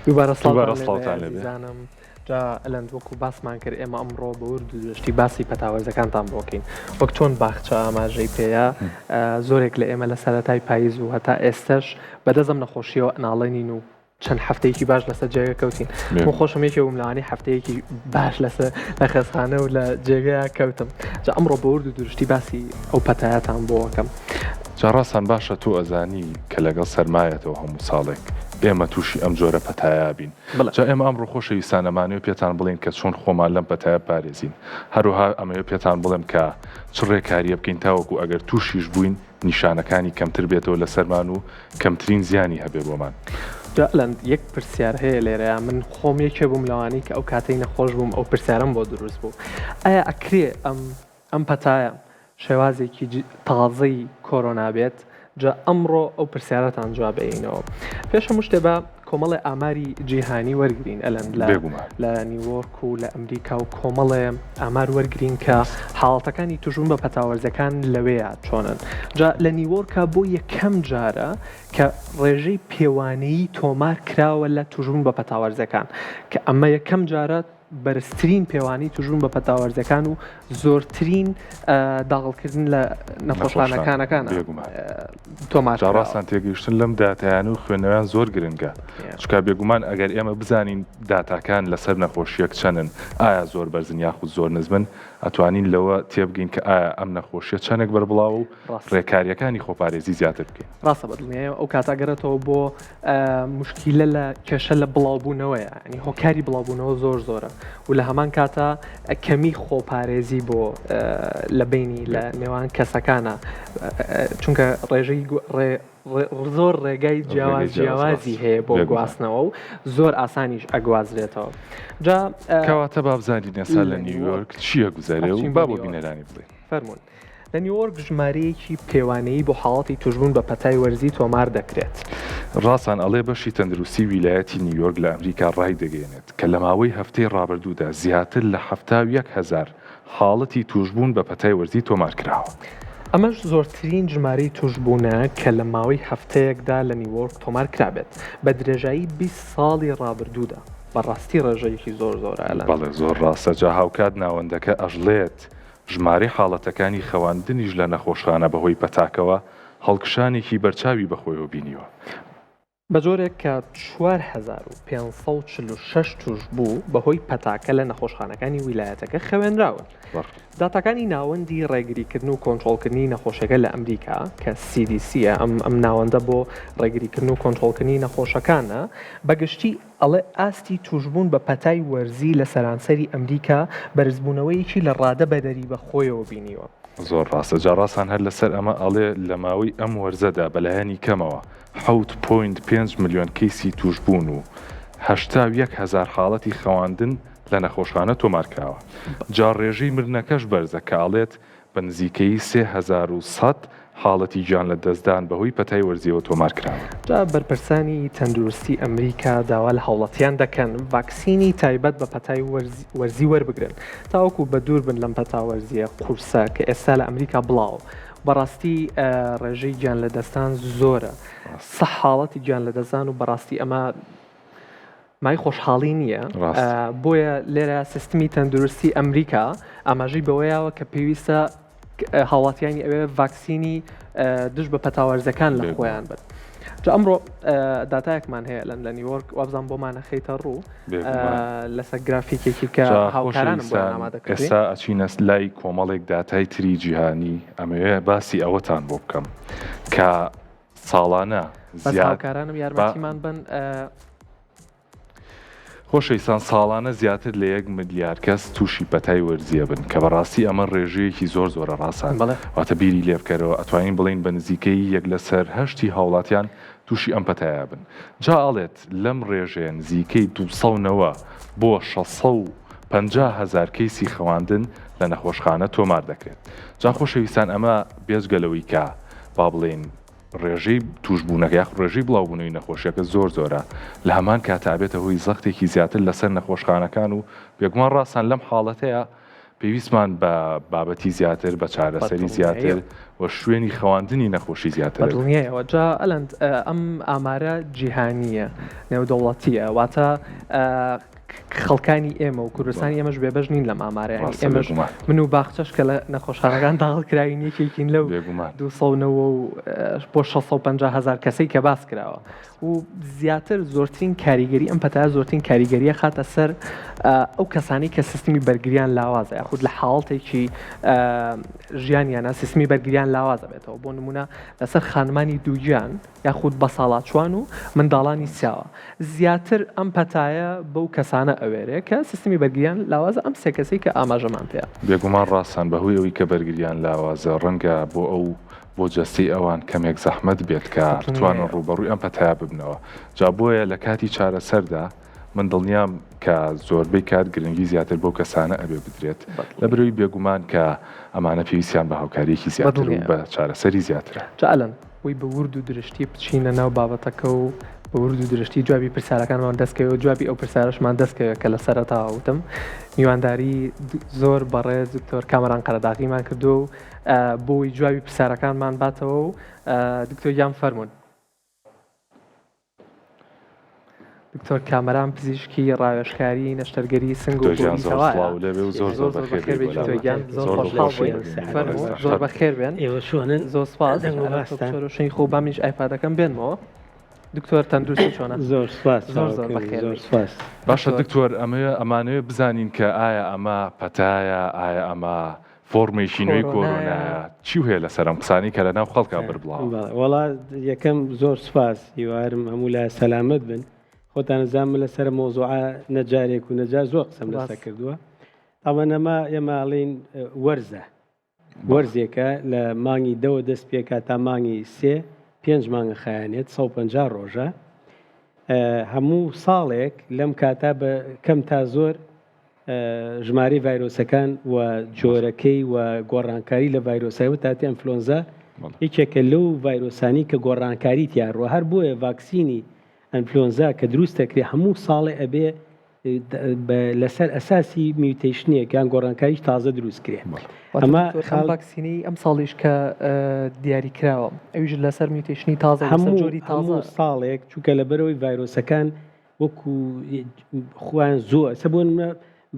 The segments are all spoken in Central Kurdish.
دووبارە دووبارە سڵاتان سڵاتان لێبێ لێبێ. عزیزانم. جا ئەلەند وەکو باسمان کرد ئێمە ئەمڕۆ بە ورد و درشتی باسی پەتاوەرزەکانتان بۆکەین. وەک چۆن باخچە ئاماژەی پێەیە زۆرێک لە ئێمە لە سەرەتای پاییز و هەتا ئێستش بەدەزم نەخۆشیەوە ناڵێنین و چەند هەفتەیەکی باش لەسەر جێگە کەوتین. من خۆشم یەکێ وملانی هەفتەیەکی باش لەسەر لە خێزخانە و لە جێگەیە کەوتم. جا ئەمڕۆ بە ورد و درشتی باسی ئەو پەتایەتان بۆەکەم. جاڕاستان باشە تۆ ئەزانی کە لەگەڵ سەرمایەتەوە هەموو ساڵێک ئێمە تووشی ئەم جۆرە پەتایە بین. جا ئێمە ئەمڕۆ خۆشەویستانەمانەوە پێتان بڵین کە چۆن خۆمان لەم پەتایە پارێزین. هەروها ئەمەوە پێتان بڵێم کە چ ڕێکاریە بکەین تاوەکو ئەگەر تووشیش بووین نیشانەکانی کەمتر بێتەوە لە سەرمان و کەمترین زیانی هەبێ بۆمان. جاڵند یەک پرسیار هەیە لێرەیە من خۆم یەکێ بووم لەوانی کە ئەو کاتەی نەخۆش بووم ئەو پرسیارم بۆ دروست بوو. ئایا ئەکرێ ئەم پەتایە شێوازێکی تازەی کۆرۆنا بێت؟ جا ئەمڕۆ ئەو پرسیارەتان جواب بێنەوە. پێش هەموو شتێ بە کۆمەڵی ئاماری جیهانی وەرگرین ئەلەند لە نیویۆرک و لە ئەمریکا و کۆمەڵێ ئامار وەرگرین کە حاڵەتەکانی توژون بە پەتاوەرزەکان لەوەیە چۆنن. جا لە نیویۆرکە بۆ یەکەم جارە کە ڕێژەی پێوانەیی تۆمار کراوە لە توژون بە پەتاوەرزەکان کە ئەمە یەکەم جارە بەرزترین پێوانی توژون بە پەتاوەرزەکان و زۆرترین داغڵکردن لە نەخۆشخانەکانەکان تۆمارڕاستان تێگەیشتن لەم داتایان و خوێنەوەیان زۆر گرنگە. چکە بێگومان ئەگەر ئێمە بزانین داتاکان لەسەر نەخۆشیەک چەنن ئایا زۆر بەرزن یاخود زۆر نزمن ئەتوانین لەوە تێبگەین کە ئایا ئەم نەخۆشیە چەندێک بەربڵاو و ڕێکاریەکانی خۆپارێزی زیاتر بکەین. ڕاستە بەدڵنیایە ئەو کاتاگەرێتەوە بۆ موشکیلە لە کێشە لە بڵاوبوونەوەیە ینی هۆکاری بڵاوبوونەوە زۆر زۆرە و لە هەمان کاتە کەمی خۆپارێزی بۆ لە بینی لە نێوان کەسەکانە چونکە ڕێژەی زۆر ڕێگای جیاوازی هەیە بۆ گواستنەوە و زۆر ئاسانیش ئەگوازرێتەوە. جا کەواتە بابزانین ئێستا لە نیویۆرک چییە گوزارێ و با بۆ بینەرانی بڵێ. فەرمونون. لە نیویۆرک ژمارەیەکی پێوانەیی بۆ حاڵەتی توژبوون بە پەتای وەرزی تۆمار دەکرێت. ڕاستان ئەڵێ بەشی تەندروستی ویلایەتی نیویۆرک لە ئەمریکا ڕای دەگەێنێت کە لە ماوەی هەفتەی ڕابردوودا زیاتر لە 7,000 حاڵەتی توژبوون بە پەتای وەرزی تۆمار کراوە. ئەمەش زۆرترین ژمارەی توشبوونە کە لە ماوەی هەفتەیەکدا لە نیویۆرک تۆمار کرابێت بە درێژایی 20 ساڵی ڕابردوودا. بەڕاستی ڕێژەیەکی زۆر زۆرە. بەڵێ زۆر ڕاستە. جا هاوکات ناوەندەکە ئەژڵێت ژمارەی حاڵەتەکانی خەواندنیش لە نەخۆشخانە بەهۆی پەتاکەوە هەڵکشانێکی بەرچاوی بەخۆیەوە بینیوە. بە جۆرێک کە 4546 توش بوو بەهۆی پەتاکە لە نەخۆشخانەکانی ویلایەتەکە خەوێنراون. داتاکانی ناوەندی ڕێگریکردن و کۆنتترۆلکردنی نەخۆشەکە لە ئەمریکا کە CDCە ئەم ناوەندە بۆ ڕێگریکردن و کۆنتترۆلکردنی نەخۆشەکانە بەگشتی ئەڵێ ئاستی توشبوون بە پەتای وەرزی لە سەرانسەری ئەمریکا بەرزبوونەوەیکی لە ڕادە بەدەری بەخۆیەوە بینیوە. زۆر ڕاستە. جاڕاستان هەر لەسەر ئەمە ئەڵێ لە ماوەی ئەم وەرزەدا بەلایەنی کەمەوە 7.5 ملیۆن کەیسی توشبوون و 81,000 حاڵەتی خەواندن لە نەخۆشخانە تۆمارکراوە. جا ڕێژەی مردنەکەش بەرزە کە ئاڵێت بە نزیکەی 3100 حاڵەتی گیان لە دەستدان بەهۆی پەتای وەرزیەوە تۆمارکراوە. جا بەرپرسانی تەندروستی ئەمریکا داوا لە هاوڵاتیان دەکەن ڤاکسینی تایبەت بە پەتای وەرزی وەربگرن تاوەکو بە دوور بن لەم پەتا وەرزیە قورسە کە ئێستا لە ئەمریکا بڵاو. بەڕاستی ڕێژەی گیان لە دەستان زۆرە. سە حاڵەتی گیان لە دەستان و بەڕاستی ئەمە مای خۆشحاڵی نییە. بۆیە لێرە سیستمی تەندروستی ئەمریکا ئاماژەی بەوەیەوە کە پێویستە هاوڵاتیانی ئەوێ ڤاکسینی دژ بە پەتاوەرزەکان لە خۆیان بن. جا ئەمڕۆ داتایەکمان هەیە لە نیویۆرک وابزان بۆمانە خەیتە ڕوو لەسەر گرافیکێکی کە هاوکارانم بۆ ئامادەکرد. ئێستا ئەچینە لای کۆمەڵێک داتای تری جیهانی ئەمەوێ باسی ئەوەتان بۆ بکەم کە ساڵانە هاوکارانم یارمەتیمان بن. خۆشەویستان ساڵانە زیاتر لە 1 ملیار کەس تووشی پەتای وەرزیە بن کە بەڕاستی ئەمە ڕێژەیەکی زۆر زۆرە ڕاستان. واتە بیری لێ بکەرەوە ئەتوانین بڵین بە نزیکەی 1 لەسەر 8 هاوڵاتیان تووشی ئەم پەتایە بن. جا ئاڵێت لەم ڕێژەیە نزیکەی 200ەوە بۆ 650,000 کەیسی خەواندن لە نەخۆشخانە تۆمار دەکرێت. جا خۆشەویستان ئەمە بێجگەلەوەی کە با بڵێن ڕێژەی توشبوونەکە یاخ ڕێژەی بڵاوبوونەوەی نەخۆشیەکە زۆر زۆرە لە هەمان کاتابێتە هۆی زەختێکی زیاتر لەسەر نەخۆشخانەکان و بێگومان ڕاستان لەم حاڵەتەیە پێویستمان بە بابەتی زیاتر بە چارەسەری زیاتر و شوێنی خەواندنی نەخۆشی زیاتر دڵنیایەوە جا ئەلەند ئەم ئامارە جیهانیە نێودەوڵەتیە واتە خەڵکانی ئێمە و کوردستانی ئێمەش بێبەش نین لەم ئامارەیان ئێمەش من و باخچەش کە لە نەخۆشخانەکان داڵکراوین یەکێکین لەو 200 بۆ 650,000 کەسەی کە باس کراوە و زیاتر زۆرترین کاریگەری ئەم پەتایە زۆرترین کاریگەریە خاتە سەر ئەو کەسانی کە سیستمی بەرگریان لاوازە یاخود لە حاڵتێکی ژیانیانە سیستمی بەرگریان لاوازە بێتەوە بۆ نمونە لەسەر خانمانی دووگیان یاخود بەساڵاتچوان و منداڵانی سیاوە زیاتر ئەم پەتایە بەو کەسانە ئەوێرێ کە سیستمی بەرگریان لاوازە ئەم سێ کەسەی کە ئاماژەمان پێە بێگومان ڕاستان بەهۆی ئەوەی کە بەرگریان لاوازە ڕەنگە بۆ ئەو بۆ جەستی ئەوان کەمێک زەحمەت بێت کە بتوانن ڕوبەڕووی ئەم پەتایە ببنەوە جا بۆیە لە کاتی چارەسەردا من دڵنیام کە زۆربەی کات گرنگی زیاتر بۆ کەسانە ئەبێ بدرێت لە برەوەی بێگومان کە ئەمانە پێویستیان بە هاوکاریەکی زیاتر و بە چارەسەری زیاترە جا ئەلەن وی بە ورد و درشتی بچینە ناو بابەتەکە و بە ورد و درشتی جوابی پرسیارەکانمان دەستکەوە جوابی ئەو پرسیارەشمان دەستکەوە کە لە سەرەتاوە وتم میوانداری زۆر بەڕێز دکتۆر کامەران قەرەداغیمان کردو و بۆی جوابی پرسیارەکانمان باتەوە و دکتۆر گیان فەرموون دکتۆر کامەران پزیشکی ڕاوێژکاری نەشتەرگەری سنگ و زۆر بەخێر بێن زۆر سپاس شەی خۆ بامیش ئایپادەکەم بێنمەوە دکتۆر تەندروستی چۆنە زۆر سپاس زۆر بەخێر باشە دکتۆر ئەمانەوێ بزانین کە ئایا ئەمە پەتایە ئایا ئەمە فۆرمێکی نوێی کۆرۆنایە چی هەیە لەسەر ئەم قسانی کە لە ناو خەڵکا بڕبڵاوە وەڵا یەکەم زۆر سپاس هیوارم هەموو لای سەلامەت بن خۆتان زانم لەسەر مۆزوعە نەجارێک و نەجار زۆر قسەم لەسەر کردووە ئەمەنەما ئێماڵین وەرزێکە لە مانگی دەوە دەست پێکە تا مانگی 5 مانگە خایانێت 150 ڕۆژە هەموو ساڵێک لەم کاتا بە کەم تا زۆر ژمارەی ڤایرۆسەکان و جۆرەکەی و گۆڕانکاری لە ڤایرۆسایەوە تاتی ئەنفلۆنزا یەکێکە لەو ڤایرۆسانی کە گۆڕانکاری تیانڕوە هەر بۆیە ڤاکسینی ئەنفلۆنزا کە دروست دەکرێت هەموو ساڵێ ئەبێ لەسەر ئەساسی میوتیشنێک یان گۆڕانکاریش تازە دروست کرێت ئەمە ڤاکسینی ئەم ساڵیش کە دیاری کراوە ئەویش لەسەر میوتیشنی تازە جۆری تازە ساڵێک چونکە لەبەرەوەی ڤایرۆسەکان وەکو خوان زۆر سەبوون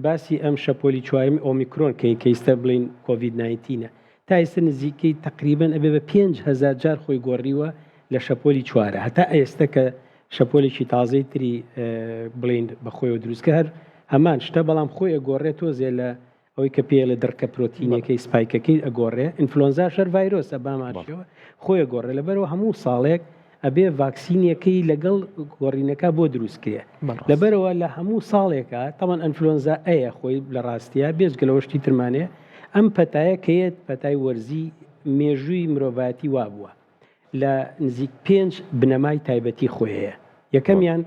باسی ئەم شەپۆلی چوارمی ئۆمیکرۆن کە ئێستا بڵین کۆڤید-19 تا ئێستا نزیکەی تقریبەن ئەبێ بە 5,000 جار خۆی گۆڕیوە لە شەپۆلی چوارە هەتا ئێستا کە شەپۆلێکی تازەی تری بڵین بەخۆیەوە دروستکە هەر هەمان شتە بەڵام خۆی ئەگۆڕێت تۆزێ لە ئەوەی کە پێ لە دەرکە پرۆتینەکەی سپایکەکەی ئەگۆڕێ ئینفلۆنزا شەر ڤایرۆسە باماشەوە خۆی ئەگۆڕێ لەبەرەوە هەموو ساڵێک ئەبێ ڤاکسینیەکەی لەگەڵ گۆڕینەکە بۆ دروست کرێ لەبەرەوە لە هەموو ساڵێکە تەمان ئەنفلۆنزا ئەیە خۆی لە ڕاستیە بێزگەلەوەشتی ترمانێ ئەم پەتایە کەیت پەتای وەرزی مێژووی مرۆڤاتی وابووە لە نزیک 5 بنەمای تایبەتی خۆیەیە یەکەمیان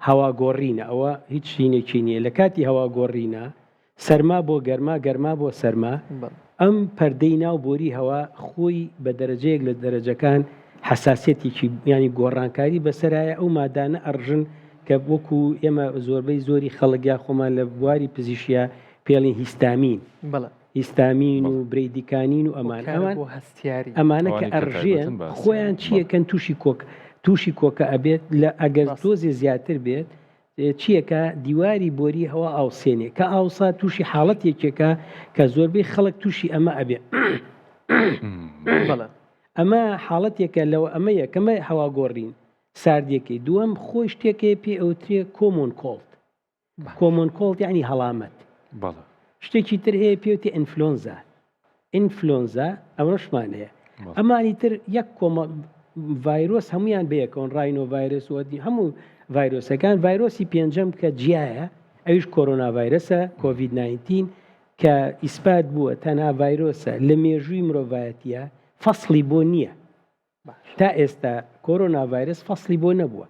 هەواگۆڕینە ئەوە هیچ شینێکی نییە لە کاتی هەواگۆڕینە سەرما بۆ گەرما گەرما بۆ سەرما ئەم پەردەی ناو بۆری هەوا خۆی بە دەرەجەیەک لە دەرەجەکان حساسێتێکی ینی گۆڕانکاری بەسەرایە ئەو مادانە ئەڕژن کە وەکو ئێمە زۆربەی زۆری خەڵکیا خۆمان لە بواری پزیشیا پێڵین هیستامین هیستامین و برەیدیکانین و ئەمانە کە ئەڕژێن خۆیان چیەکەن تووشی کۆکە ئەبێت لە ئەگەر تۆزێ زیاتر بێت چیەکە دیواری بۆری هەوا ئاوسێنێ کە ئاوسا تووشی حاڵەت یەکێکە کە زۆربەی خەڵک تووشی ئەمە ئەبێ ئەمە حاڵەتێکە لەوە ئەمە یەکەمە هەواگۆڕین ساردیەکەی دووەم خۆی شتێکێ پێ ئەوترێ کۆمۆن کۆڵت کۆمۆن کۆڵت یعنی هەڵامەت شتێکی تر هەیە پێوتی ئینفلۆنزا ئەمەشمان هەیە ئەمانی تر یەک کۆمە ڤایرۆس هەمویان بەیەکەون ڕاینۆ ڤایرۆس وەدی هەموو ڤایرۆسەکان ڤایرۆسی پێنجەم کە جیایە ئەویش کۆرۆنا ڤایرۆسە کۆڤید-19 کە ئیسپات بووە تەنها ڤایرۆسە لە مێژووی مرۆڤایەتیە فەسڵی بۆ نییە تا ئێستا کۆرۆنا ڤایرۆس فەسڵی بۆ نەبووە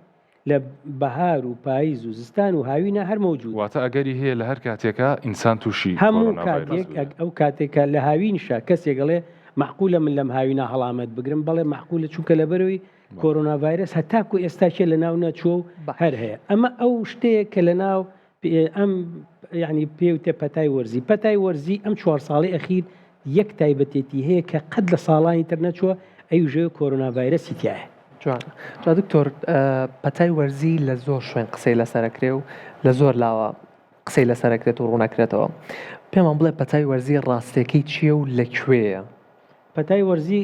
لە بەهار و پاییز و زستان و هاوینە هەر مەوجود واتە ئەگەری هەیە لە هەر کاتێکە ئینسان تووشی هەموو کاتێک ئەو کاتێکە لە هاوینشا کەسێگەڵێ معقولە من لەم هاوینە هەڵامەت بگرم بەڵێ معقولە چووکە لەبەرەوەی کۆرۆنا ڤایرۆس هەتاکو ئێستاکێ لە ناو نەچوە و هەر هەیە ئەمە ئەو شتەیە کە لە ناو ئەم یعنی پێوتێ پەتای وەرزی ئەم 4 ساڵی ئەخیر یەک تایبەتێتی هەیە کە قەت لە ساڵانی تر نەچووە ئەوژێ کۆرۆنا ڤایرەسی تایە. جا دکتۆر پەتای وەرزی لە زۆر شوێن قسەی لەسەرەکرێ و لە زۆر لاوە قسەی لەسەرەکرێت و ڕوونەکرێتەوە. پێمان بڵێ پەتای وەرزی ڕاستیەکەی چییە و لەکوێیە؟ پەتای وەرزی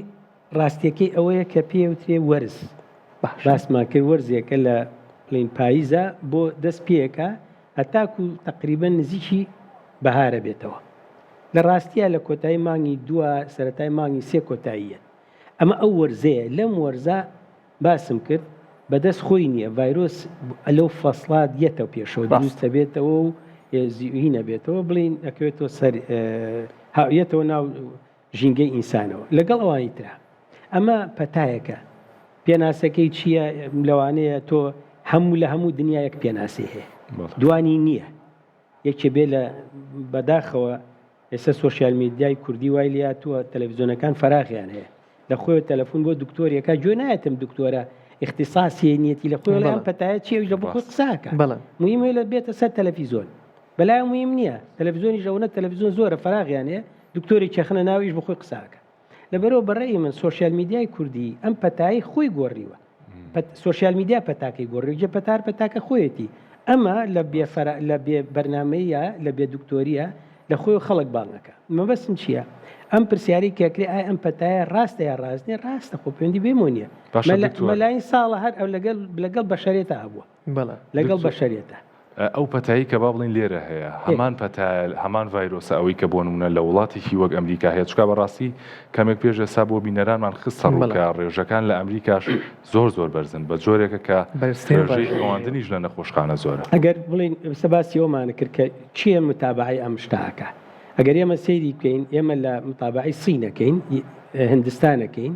ڕاستیەکەی ئەوەیە کە پێوترێ وەرز باسمان کرد وەرزێکە لە پلین پاییزە بۆ دەست پێەکە هەتاکو تقریبەن نزیکی بەهارە بێتەوە. لە ڕاستیە لە کۆتایی مانگی 2 سەرەتای مانگی 3 کۆتاییە. ئەمە ئەو وەرزەیە لەم وەرزە باسم کرد بەدەست خۆی نییە ڤایرۆس لەو فەسڵات یەتەوە پێشەوە دروستە بێتەوە و هی نەبێتەوە بڵین ئەکەوێتەوە سەر هاویەتەوە ناو ژینگەی ئینسانەوە لەگەڵ ئەوانی ترا. ئەمە پەتایەکە پێناسەکەی چییە لەوانەیە تۆ هەموو لە هەموو دنیایەک پێناسی هەیە دوانی نییە یەکێ بێ لە بەداخەوە ئێستا سۆشیال میدیای کوردی وای لاتووە تەلەڤیزۆنەکان فراغیان هەیە لە خۆی تەلەفۆن بۆ دکتۆرێکە گوێ نایەتم دکتۆرە اختصاسی نیەتی لە خۆی لەم پەتایە چێوی لە بۆ خۆ قساکە مویمە لە بێتە سەر تەلەڤیزۆن بەلای مهم نییە تەلەڤیزۆنی ژەونە تەلەڤیزۆن زۆرە فراغیان هەیە دکتۆری چەخنە ناویش بە خۆی قساکە لەبەرەوە بەڕێی من سۆشیال میدیای کوردی ئەم پەتایی خۆی گۆڕیوە سۆشیال میدیا پەتاکەی گۆڕی جێ پەتاکە خۆیەتی ئەمە لە بێ بەرنامەیە لە بێ دکتۆریە لە خۆی خەڵک باڵەکە مەبەستم چییە؟ ئەم پرسیاری کێکرێ ئای ئەم پەتایە ڕاستە یا ڕاستنی ڕاستە خۆ پەیوەندی بێمونیە مەلاین ساڵە هەر ئەو لەگەڵ بەشەرێتە هەبووە لەگەڵ بەشەرێتە. ئەو پەتایی کە با بڵین لێرە هەیە هەمان پەتایل هەمان ڤایرۆسە ئەوەی کە بۆ نمونە لە وڵاتێکی وەک ئەمریکا هەیە چکا بەڕاستی کەمێک پێش ئێستا بۆ بینەرانمان خستە ڕووکە ڕێژەکان لە ئەمریکاش زۆر بەرزن بە جۆرێکە کە ڕێژەی ئەوەندنیش لە نەخۆشخانە زۆرە. ئەگەر بڵین سەباسی ئەومانە کرد کە چییە متابعی ئەم شتاکە ئەگەر ئێمە سەیری بکەین ئێمە لە متابعی سینەکەین هندستانەکەین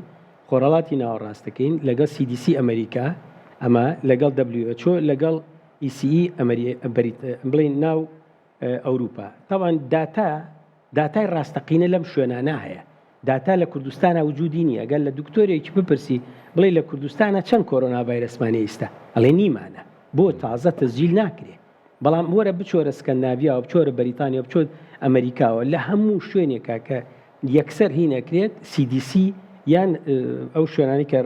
خۆرەڵاتی ناوەڕاستەکەین لەگەڵ CDC ئەمریکا ئەمە لەگەڵ WHO لەگەڵ ECE بڵین ناو ئەوروپا تاوان داتای ڕاستەقینە لەم شوێنانە هەیە داتا لە کوردستانە وجودی نیە ئەگەر لە دکتۆرێکی بپرسی بڵێ لە کوردستانە چەند کۆرۆنا ڤایرەسمانە ئێستا ئەڵێ نیمانە بۆ تازە تەسجیل ناکرێ بەڵام وەرە بچۆرە سکەندناڤیا و بچۆرە بەریتانیا و بچۆر ئەمریکاوە لە هەموو شوێنێکە کە یەکسەر هی نەکرێت CDC یان ئەو شوێنانی کە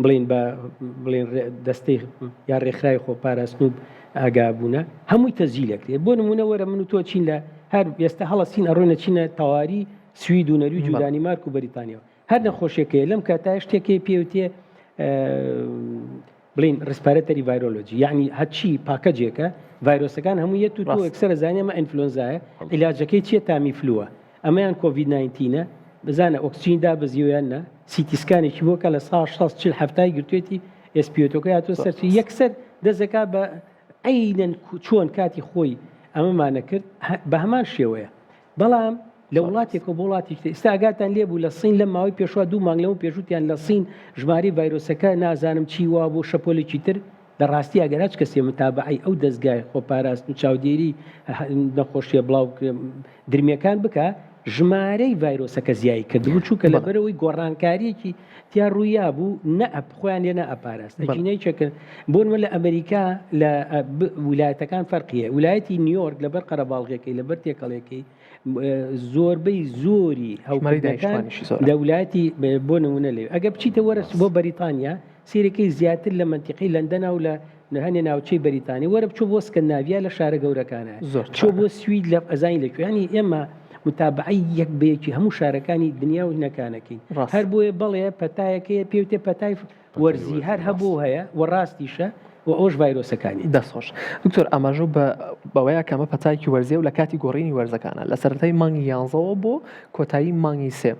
بڵین بڵین دەستەی یا ڕێکخراوی خۆپاراستن و ئاگابوونە هەمووی تەسجیلەکرێت بۆ نمونە وەرە من و تۆ چین لە هەر ئێستا هەڵەسین ئەڕۆینە چینە تەواری سوید و نەرویج و دانیمارک و بەریتانیا هەر نەخۆشیەکەیە لەم کاتای شتێکی پێوتێ بڵین ڕسپارەتەری ڤایرۆلۆجی یعنی هەچی پاکەجێکە ڤایرۆسەکان هەموو یەت و تۆ ئەکسەرە زانانی ئەمە ئینفلۆنزایە عیلاجەکەی چیە تامیفلووە ئەمەیان کۆڤید-19 بزانە ئۆکسجین دابەزیویان نە سیتیسکانێکی بۆکە لە 1970 گرتوێتی ئسپیۆتۆکە هاتۆ سەرچی یەکسەر دەزەکا بە عینەن چۆن کاتی خۆی ئەمەمانە کرد بە هەمان شێوەیە بەڵام لە وڵاتێکە وڵاتی ئێستا ئاگاتان لێبوو لە سین لە ماوەی پێشوا 2 مانگ لەمە پێشوتیان لە سین ژماری ڤایرۆسەکە نازانم چی وا بۆ شەپۆلێکی تر لە ڕاستی ئەگەر هەچ کەسێ متابعی ئەو دەستگای خۆپاراستن و چاودێری نەخۆشیە بڵاو درمیەکان بکە ژمارەی ڤایرۆسەکە زیایی کردبوو چووکە لەبەرەوەی گۆڕانکاریەکی تیا ڕوویا بوو خۆیان لێ نەئەپاراست ئەجینەی چەکرد بۆنمە لە ئەمریکا لە ویلایەتەکان فەرقیە ویلایەتی نیویۆرک لەبەر قەرەباڵغەکەی لەبەر تێکەڵێکی زۆربەی زۆری هەومەریدەکان لە ویلایەتی بۆ نمونە لێ ئەگە بچیتە وەرە بۆ بەریتانیا سیرەکەی زیاتر لە منتیقی لەندەنا و لە هەنێ ناوچەی بەریتانی وەرە بچوو بۆ سکەندناڤیا لە شارە گەورەکانە چۆ بۆ سوید لە ئەزانی لەکوێنی ئێمە متابعی یەک بەیەکی هەموو شارەکانی دنیا و هینەکانەکەین هەر بۆیە بەڵێ پەتایەکەیە پێوتێ پەتای وەرزی هەر هەبوو هەیە و ڕاستیشە و ئەوش ڤایرۆسەکانی دەستخۆش دکتۆر ئاماژە بەوەیە کەمە پەتایکی وەرزیە و لە کاتی گۆڕینی وەرزەکانە لە سەرەتای مانگی 11ەوە بۆ کۆتایی مانگی 3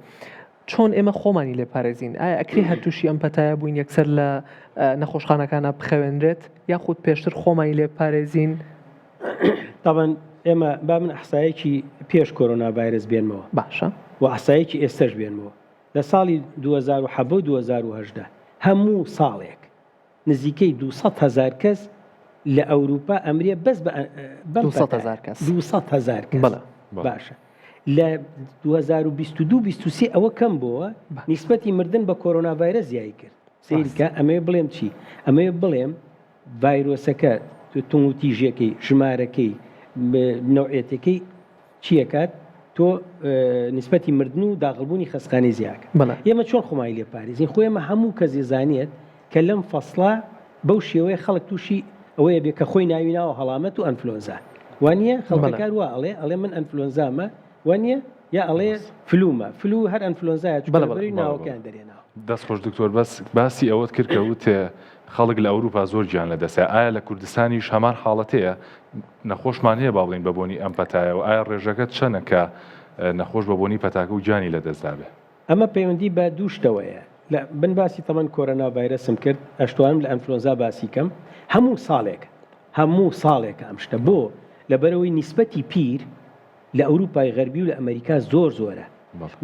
چۆن ئێمە خۆمانی لێ پارێزین ئایا ئەکری هەرتووشی ئەم پەتایە بووین یەکسەر لە نەخۆشخانەکانە بخەوێنرێت یاخود پێشتر خۆمانی لێ پارێزین طبعا ئێمە با من ئەحسایەکی پێش کۆرۆنا ڤایرس بێنمەوە باشە و ئەحسایەکی ئێستش بێنمەوە لە ساڵی 2007 و 2010 هەموو ساڵێک نزیکەی 200,000 کەس لە ئەوروپا ئەمریە بەس بە 200,000 کەس باشە لە 2022-23 ئەوە کەم بووە نیسبەتی مردن بە کۆرۆنا ڤایرس زیایی کرد سیرکە ئەمەیە بڵێم چی ئەمەیە بڵێم ڤایرۆسەکە تونگوتیژەکەی ژمارەکەی نوعەتەکەی چیەکات تۆ نسبەتی مردن و داغڵبوونی خەسخانەی زیاکە. ئێمە چۆن خۆمای لێ پارێزین خۆ ئێمە هەموو کەس زانێت کە لەم فەسڵا بەو شێوەیە خەڵک تووشی ئەوەیە بێ کە خۆی ناویناوە هەڵامەت و ئەنفلۆنزا وانە خەڵکار وە ئەڵێ من ئەنفلۆنزامە وانە یا ئەڵێ فلومە فلو هەر ئەنفلۆنزایە بەڵی ناوەکەیان دەرێنەوە. دەست خۆش دکتۆر بەس باسی ئەوەت کرد کە وتێ خەڵک لە ئەوروپا زۆر گیان لە دەسێ ئایا لە کوردستانیش هەمان حاڵەتەیە نەخۆشمان هەیە با بڵین بەبوونی ئەم پەتایە و ئایا ڕێژەکەت چەنە کە نەخۆش بەبوونی پەتاکە و گیانی لە دەستدابێ؟ ئەمە پەیوەندی بە دوو شتەوەیە لە بن باسی تەمەن کۆرۆنا ڤایرەسم کرد ئەشتوانم لە ئەنفلۆنزا باسی کەم هەموو ساڵێکە ئەم شتە بۆ لەبەرەوەی نیسبەتی پیر لە ئەوروپای غەربی و لە ئەمریکا زۆرە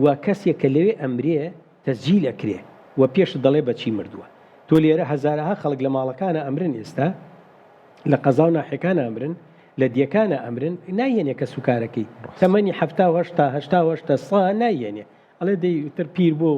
و کەسێک کە لەوێ ئەمرێ تەسجیل ئەکرێ و پێش دەڵێ بەچی مردووە. تۆ لێرە هەزارەها خەڵک لە ماڵەکانە ئەمرن ئێستا لە قەزا و ناحەکانە ئەمرن لە دیەکانە ئەمرن نایەنێ کە سوکارەکەی تەمەنی هەشتا سا نایەنێ ئەڵێ دەیتر پیر بۆ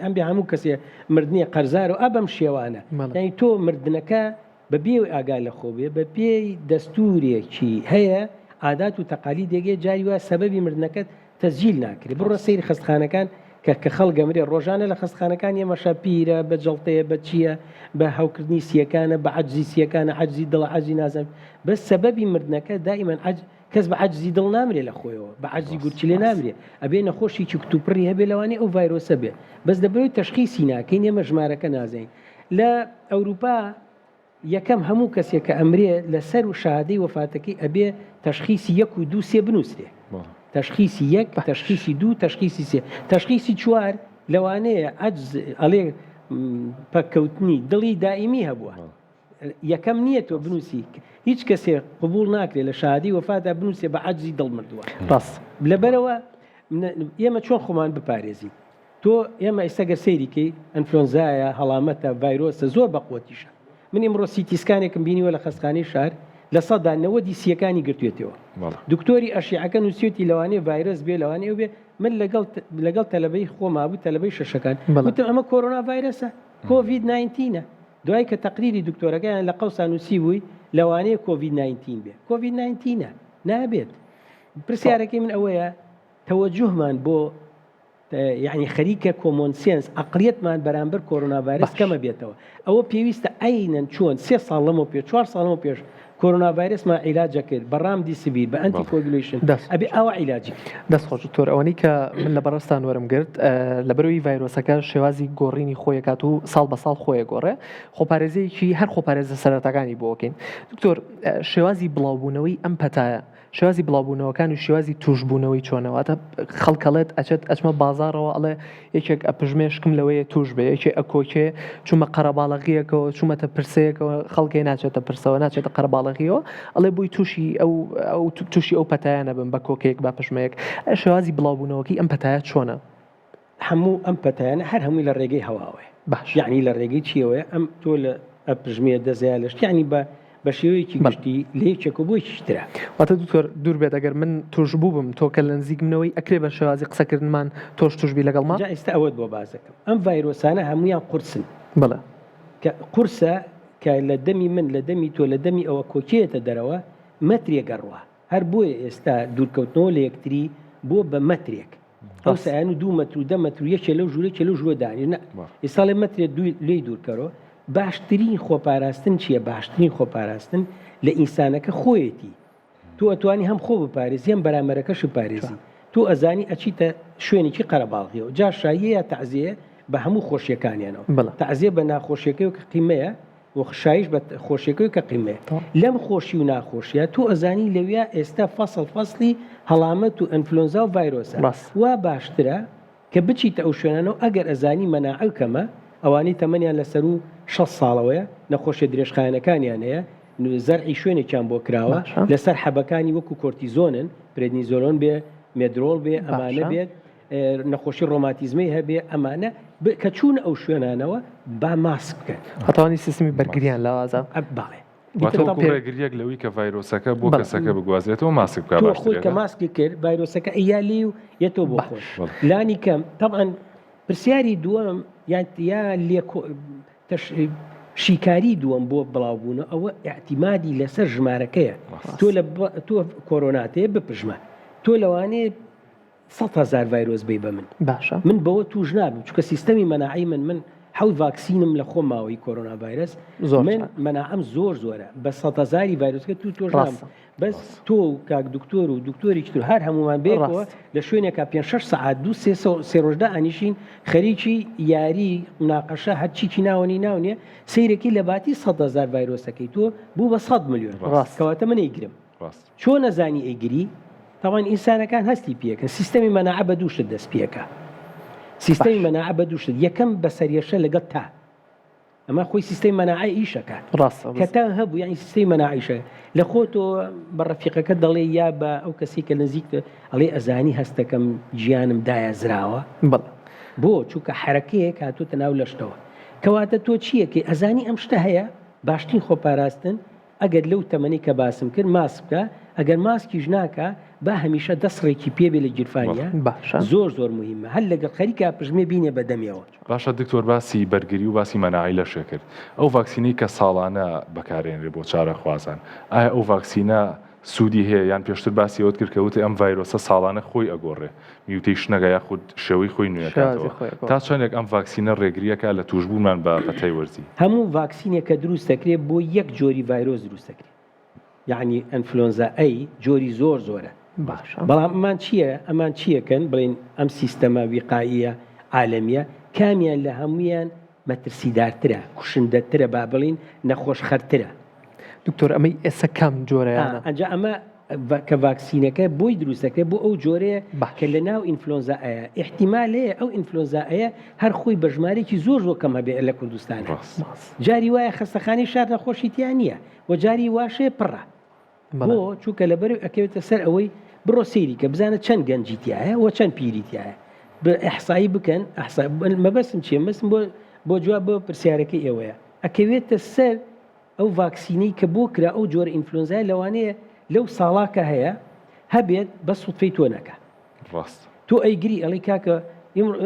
ئەم بێ هەموو کەسێ مردنیە قەرزار و ئەبەم شێوانە یعنی تۆ مردنەکە بە بێ ئاگا لە خۆ بێ بە پێی دەستورێکی هەیە عادات و تەقالی دێگێ جاری وە سەبەبی مردنەکەت تەسجیل ناکرێت بڕۆ سەیری خەستخانەکان کە خەڵگەمرێ ڕۆژانە لە خەستخانەکان ئێمەشە پیرە بە جەڵتەیە بە چییە بە هەوکردنی سیەکانە بە عەجزی سیەکانە عەجزی دڵ عەجزی نازم بەس سەبەبی مردنەکە دائیمەن کەس بە عەجزی دڵ نامرێ لە خۆیەوە بە عەجزی گورچی لێ نامرێ ئەبێ نەخۆشیی کتوپڕی هەبێ لەوانەیە ئەو ڤایرۆسە بێ بەس دەبێت تەشخیصی ناکەین ئێمە ژمارەکە نازین لە ئەوروپا یەکەم هەموو کەسێک کە ئەمرێ لەسەر و شادەی وەفاتەکەی ئەبێ تەشخیصی 1 و 2 3 بنووسێ تەشخیصی 1 تەشخیصی 2 تەشخیصی 3 تەشخیصی 4 لەوانەیە عەجز ئەڵێ پەککەوتنی دڵی دائیمی هەبووە یەکەم نییە تۆ بنووسی هیچ کەسێ قبول ناکرێت لە شادی وەفاتا بنووسێ بە عەجزی دڵ مردووە ڕاست لەبەرەوە ئێمە چۆن خۆمان بپارێزی تۆ ئێمە ئێستاگەر سەیریکەی ئەنفلۆنزایە هەڵامەتە ڤایرۆسە زۆر بەقوەتیشە من ئەمڕۆ سیتیسکانێکم بینیوە لە خەستخانەی شار لە 100 دیسیەکانی گرتوێتەوە دکتۆری ئەشیعەکە نووسێتی لەوانەیە ڤایرۆس بێ لەوانەیە بێ من لەگەڵ تەلەبەی خۆما بوو تەلەبەی شەشەکان وتم ئەمە کۆرۆنا ڤایرۆسە کۆڤید 19 دوای کە تەقریری دکتۆرەکەیان لە قەوسا نووسی بووی لەوانەیە کۆڤید 19 بێ کۆڤید 19 نابێت پرسیارەکەی من ئەوەیە تەوەجوهمان بۆ یعنی خەریکە کۆمۆن سێنس عەقڵیەتمان بەرامبەر کۆرۆنا ڤایرۆس کەمە بێتەوە ئەوە پێویستە ئەینەن چۆن 3 ساڵ لەمەوە پێش 4 ساڵ لەمەوە پێش کۆرۆنا ڤایرۆسمان عیلاجە کرد بە ڕامدیسیڤیر بە ئەنتیکۆگولیشن ئەبێ ئەوە عیلاجی دەستخۆش دکتۆر ئەوەی کە من لە بەڕستان وەرم گرت لەبەرەوەی ڤایرۆسەکە شێوازی گۆڕینی خۆیەکات و ساڵ بە ساڵ خۆیە گۆڕێ خۆپارێزەیەکی هەر خۆپارێزە سەرەتاکانی بۆکەین دکتۆر شێوازی بڵاوبوونەوەی ئەم پەتایە شێوازی بڵاوبوونەوەکان و شێوازی توشبوونەوەی چۆنەوەتە خەڵکەڵێت ئەچمە بازارەوە ئەڵێ یەکێک ئەپژمێشکم لەوەیە توش بێ یەکێ ئەکۆکێ چوومە قەرەباڵغیەکەوە چوومەتە پرسەیەکەوە خەڵکی ناچێتە پرسەوە ناچێتە قەرەباڵغیەوە ئەڵێ بووی تووشی ئەو پەتایانە بن بە کۆکێک با پژمەیەک شێوازی بڵاوبوونەوەکی ئەم پەتایە چۆنە؟ هەموو ئەم پەتایانە هەر هەمووی لە ڕێگەی هەواوێ باش یعنی لە ڕێگەی چیەوەیە ئەم تۆ لە ئەپژمێ دەزای لەشت یعنی بە شێوەیەکی گشتی لێچێک و بۆی شترا واتە دوکتۆر دوور بێت ئەگەر من توش بووبم تۆ کە لە نزیکمنەوەی ئەکرێ بە شێوازی قسەکردنمان تۆش توشبی لەگەڵمان ئێستا ئەوەت بۆ بازەکەم ئەم ڤایرۆسانە هەمویان قورسن بەڵێ کە قورسە کە لە دەمی من لە دەمی تۆ لە دەمی ئەوە کۆکێتە دەرەوە مەترێک گەڕوە هەر بۆیە ئێستا دوورکەوتنەوە لە یەکتری بۆ بە مەترێک ئەو سایان و 2 مەتر و 10 مەتر و یەکێ لەو ژوورێکێ لەو ژووە دانیێ ئێستا لە مەترێک لێی دوورکەرەوە باشترین خۆپاراستن چییە باشترین خۆپاراستن لە ئینسانەکە خۆیەتی تۆ ئەتوانی هەم خۆ بپارێزی هەم بەرامبەرەکەش بپارێزی تۆ ئەزانی ئەچیتە شوێنێکی قەرەباڵغیەوە جا شایە یا تەعزیە بە هەموو خۆشیەکانیانەوە تەعزیە بە ناخۆشیەکەی کە قیمەیە و خشایش بە خۆشیەکەی کە قیمەیە لەم خۆشی و ناخۆشیە تۆ ئەزانی لەویا ئێستا فەسڵی هەڵامەت و ئەنفلۆنزا و ڤایرۆسە وا باشترە کە بچیتە ئەو شوێنانەوە ئەگەر ئەزانی مەناعە کەمە ئەوانی تەمەنیان لەسەر و 6 ساڵەوەیە نەخۆشیە درێژخایەنەکانیان هەیە زەرعی شوێنێکیان بۆ کراوە لەسەر حەبەکانی وەکو کۆرتیزۆنن پرێدنیزۆلۆن بێ مێدرۆڵ بێ ئەمانە بێت نەخۆشی ڕۆماتیزمەی هەبێ ئەمانە کە چوون ئەو شوێنانەوە با ماسک بکەن هەتوانی سیستمی بەرگریان لاوازە باڵێ ڕێگریەک لەوەی کە ڤایرۆسەکە بۆ کەسەکە بگوازێتەوە ماسک بکە خۆی کە ماسکی کرد ڤایرۆسەکە ئەیالی و یەتۆ بۆ خۆش لانی کەم طبعاً پرسیاری دووەم یا شیکاری دووەم بۆ بڵاوبوونە ئەوە احتیمادی لەسەر ژمارەکەیە تۆ کۆرۆناتەیە بپژمە تۆ لەوانەیە 100,000 ڤایرۆس بێ بە من باشە من بەوە توش نابم چونکە سیستەمی مەناعی من حەوت ڤاکسینم لە خۆم ماوەی کۆرۆنا ڤایرۆس من مەناعەم زۆرە بە 100,000 ڤایرۆسکە تۆش نام بەس تۆ کاک دکتۆر و دکتۆرێکی تر هەر هەمومان بێتەوە لە شوێنێکا 5-6 سەعات 2-3 ڕۆژدا ئەنیشین خەریکی یاری مناقەشە هەرچیکی ناوەنی ناونێ سەیرەکی لە باتی 100,000 ڤایرۆسەکەی تۆ بوو بە 100 ملیۆن کەواتە من ئەیگرم چۆن نەزانی ئەیگری تاوان ئینسانەکان هەستی پێکە سیستەمی مەناعە بە دووشت دەست پێکە سیستەمی مەناعە بە دووشت یەکەم بەسەریەشە لەگەڵ تا ئەمە خۆی سیستەمی مەناعی ئیشەکە کە تا هەبوو یعنی سیستەمی مەناعیشە لە خۆتۆ بە ڕەفیقەکە دەڵێ یا بە ئەو کەسی کە نزیکتە ئەڵێ ئەزانی هەستەکەم گیانم دایەزراوە بۆ چووکە حرەکەیەک هاتووتە ناو لەشتەوە کەواتە تۆ چییە کە ئەزانی ئەم شتە هەیە باشترین خۆپاراستن ئەگەر لەو تەمەنی کە باسم کرد ماسک بکە ئەگەر ماسکیش ناکە با هەمیشە دەسڕێکی پێبێ لە گیرفانیە زۆر مهمە هەر لەگەڵ خەریکە پژمێ بینێ بەدەمیەوە باشە دکتۆر باسی بەرگری و باسی مەناعی لەشێ کرد ئەو ڤاکسینەی کە ساڵانە بەکارێنرێ بۆ چارە خوازان ئایا ئەو ڤاکسینە سوودی هەیە یان پێشتر باسی ئەوت کرد کەوتە ئەم ڤایرۆسە ساڵانە خۆی ئەگۆڕێ میوتیشنەکە یاخود شێوەی خۆی نوێەکەتەوە تا چەندێک ئەم ڤاکسینە ڕێگریەکە لە توشبوونمان بە پەتای وەرزی هەموو ڤاکسینێک کە دروست دەکرێت بۆ یەک جۆری ڤایرۆس دروست دەکرێت یعنی ئەنفلۆنزا ئەی جۆری زۆرە بەڵام ئەمان چیەکەن بڵین ئەم سیستەمە ویقاییە عالەمیە کامیان لە هەمویان مەترسیدارترە کوشندەترە با بڵین نەخۆش خەرترە دکتۆر ئەمەی ئێستا کەم جۆرەیانە ئەنجا ئەمە کە ڤاکسینەکە بۆی دروستەکە بۆ ئەو جۆرەیە کە لە ناو ئینفلۆنزا ئەیە احتیمال هەیە ئەو ئینفلۆنزا ئەیە هەر خۆی بە ژمارێکی زۆر کەم هەبێ لە کوردستان جاری وایە خەستەخانەی شار نەخۆشیتیان نییە و جاری واشەیە پڕە بۆ چووکە لەبەر ئەکەوێتە سەر ئەوەی بڕۆ سەیری کە بزانە چەند گەنجیتیایە و چەند پیریتیایە بە ئەحسایی بکەن مەبەستم چیە مەسم بۆ جواب بۆ پرسیارەکەی ئێوەیە ئەکەوێتە سەر ئەو ڤاکسینەی کە بۆ کرا ئەو جۆرە ئینفلۆنزای لەوانەیە لەو ساڵاکە هەیە هەبێت بە سوودفەی تۆ نەکە تۆ ئەیگری ئەڵی کاکە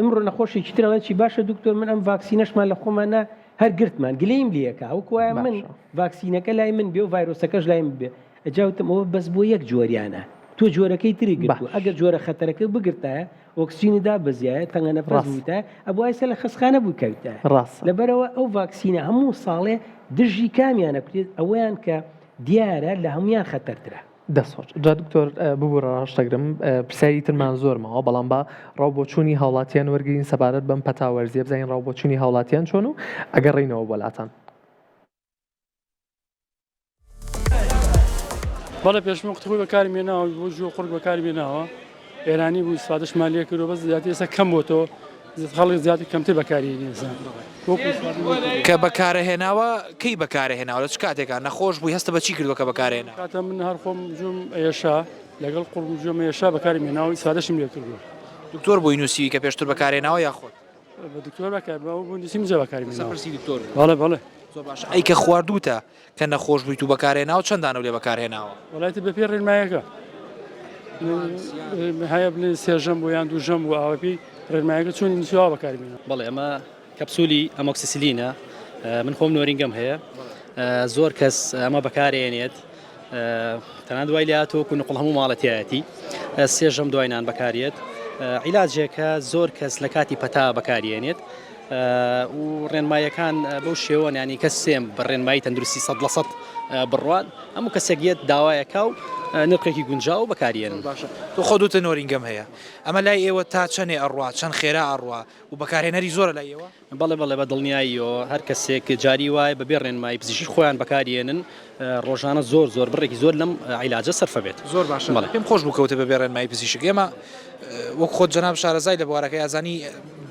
ئمڕۆ نەخۆشێکی ترەڵێکی باشە دکتۆر من ئەم ڤاکسینەشمان لە خۆمانە هەر گرتمان گلەیم لەکە وەکوایە من ڤاکسینەکە لای من بێ و ڤایرۆسەکەش لایم بێ ئەجاوتم ئەوە بەس بۆ یەک جۆریانە تۆ جۆرەکەی تری گرتو ئەگەر جۆرە خەتەرەکە بگرتایە ئۆکسسیینیدا بەزیایە تەنگە نەفرەس بوویتە ئەبوایسە لە خەسخانە بوو کەوتە لەبەرەوە ئەو ڤاکسینە هەموو ساڵێ دژی کامیانە کوێت ئەویان کە دیارە لە هەمویان خەتەرترە دەسۆچ جا دکتۆر ببوورە ڕاشتەگرم پرسیاری ترمان زۆرمەوە بەڵام بە ڕاوبۆچوونی هاوڵاتیان وەرگین سەبارەت بەم پەتاوەرزیە بزانین ڕاوبۆچوونی هاوڵاتیان چۆن و ئەگەڕێینەوە وڵاتان بەڵێ پێشمە قوتەکەی بەکاری مێناوە بۆ ژۆ قورگ بەکاری مێناوە ئێرانی بوو استفادەشمان لێ کردەوە بەس زیاتر ئێستا کەم بۆ تۆ خەڵک زیاتر کەمتر بەکارهێنێ ئێستا کە بەکارهێناوە کەی بەکارهێناوە لە چ کاتێکە نەخۆش بووی هەستە بە چی کردووە کە بەکارهێنا کاتە من هەر خۆم ژوم ئێشا لەگەڵ قورگ و ژۆمە ئێشا بەکاری مێناوە استفادەشم لێ کردووە دکتۆر بۆی نووسیوی کە پێشتر بەکارهێناوە یاخۆت بە دکتۆر بەکار بۆ نووسیم جە بەکاری مێناوە پرسی دکتۆر بەڵێ ئەی کە خواردوتە کە نەخۆش بوویت و بەکارهێناوە چەندانە لێ بەکارهێناوە وڵایەتە بە پێ ڕێنمایەکە هەیە بڵێن سێژەم بۆ یان دووژەم بۆ ئاوەپی ڕێنمایەکە چۆنی نووسیەوە بەکاری مێناوە بەڵێ ئەمە کەپسولی ئەمۆکسیسیلینە من خۆم نۆرینگەم هەیە زۆر کەس ئەمە بەکارێنێت تەنان دوای لاتۆکو نقڵ هەموو ماڵەتیایەتی سێژەم دوایان بەکارێت عیلاجێکە زۆر کەس لە کاتی پەتا بەکارێنێت و ڕێنمایەکان بەو شێوەن ینی کەس سێم بە ڕێنمایی تەندروستی 100% بڕوان هەموو کەسێکیت داوایەکە و نرخێکی گونجاو بەکارێنن باشە تۆ خۆدوتە نۆرینگەم هەیە ئەمە لای ئێوە تا چەندێ ئەڕوا چەند خێرا ئەڕوا و بەکارهێنەری زۆرە لای ئێوە بەڵێ بە دڵنیاییەوە هەر کەسێک جاری وایە بەبێ ڕێنمایی پزیشکی خۆیان بەکارێنن ڕۆژانە زۆر بڕێکی زۆر لەم عیلاجە سەرفە بێت زۆر باشە پێم خۆش بکەوتە بەبێ ڕێنمایی پزیشک ئێمە وەک خۆت جەناب شارەزای لە بوارەکەی ئازانی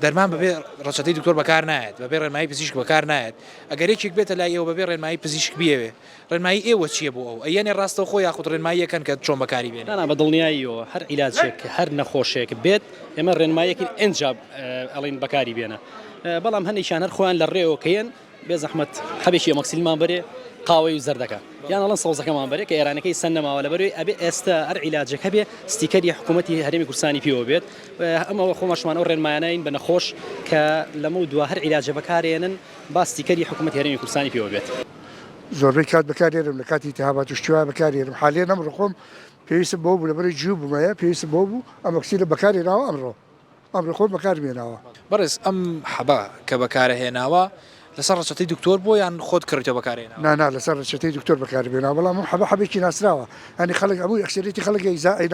دەرمان بەبێ ڕەچەتەی دکتۆر بەکار نایێت بەبێ ڕێنمایی پزیشک بەکار نایێت ئەگەر یەکێک بێتە لای ئێوە بەبێ ڕێنمایی پزیشک بیەوێ ڕێنمایی ئێوە چییە بۆ ئەو ئەیەنێ ڕاستەوە خۆ یاخود ڕێنماییەکەن کە چۆن بەکاری بێنن نانا بە دڵنیاییەوە هەر عیلاجێک هەر نەخۆشێک بێت ئێمە ڕێنمایەکی ئەنجاب ئەڵین بەکاری بێنە بەڵام هەندێکیان هەر خۆیان لە ڕێەوەکەیەن بێ زەحمەت حەبێکی ئەمۆکسیلمان بەرێ قاوەی و زەردەکە یان ئەڵەن سەوزەکەمان بەرێ کە ئێرانەکەی سەن نەماوە لەبەروی ئەبێ ئێستا هەر عیلاجەکە بێ ستیکەری حکوومەتی هەرێمی کوردستانی پێوە بێت ئەمەوە خۆمەشمان ئەو ڕێنمایانین بە نەخۆش کە لەمە دوا هەر عیلاجە بەکارێنن با ستیکەری حکوومەتی هەرێمی کوردستانی پێوە بێت زۆربەی کات بەکارێنم لە کاتی تەهابات و شتیوای بەکارێنم حالێ نەمڕۆ خۆم پێویستم بۆ بوو لەبەری جوو بوومایە پێویستم بۆ بوو ئەمەکسیلە بەکارێناوە ئەمڕۆ خۆم بەکارمێناوە بەڕێز ئەم حەبا کە بەکارهێناوە لەسەر ڕەچەتەی دکتۆر بۆ یان خۆت کردیەوە بەکارێنەوە نانا لەسەر ڕەچەتەی دکتۆر بەکاربێناوە بەڵام حەبا حەبێکی ناسراوە ئەنی خەڵک ئەمووی ئەکسەرێتی خەڵک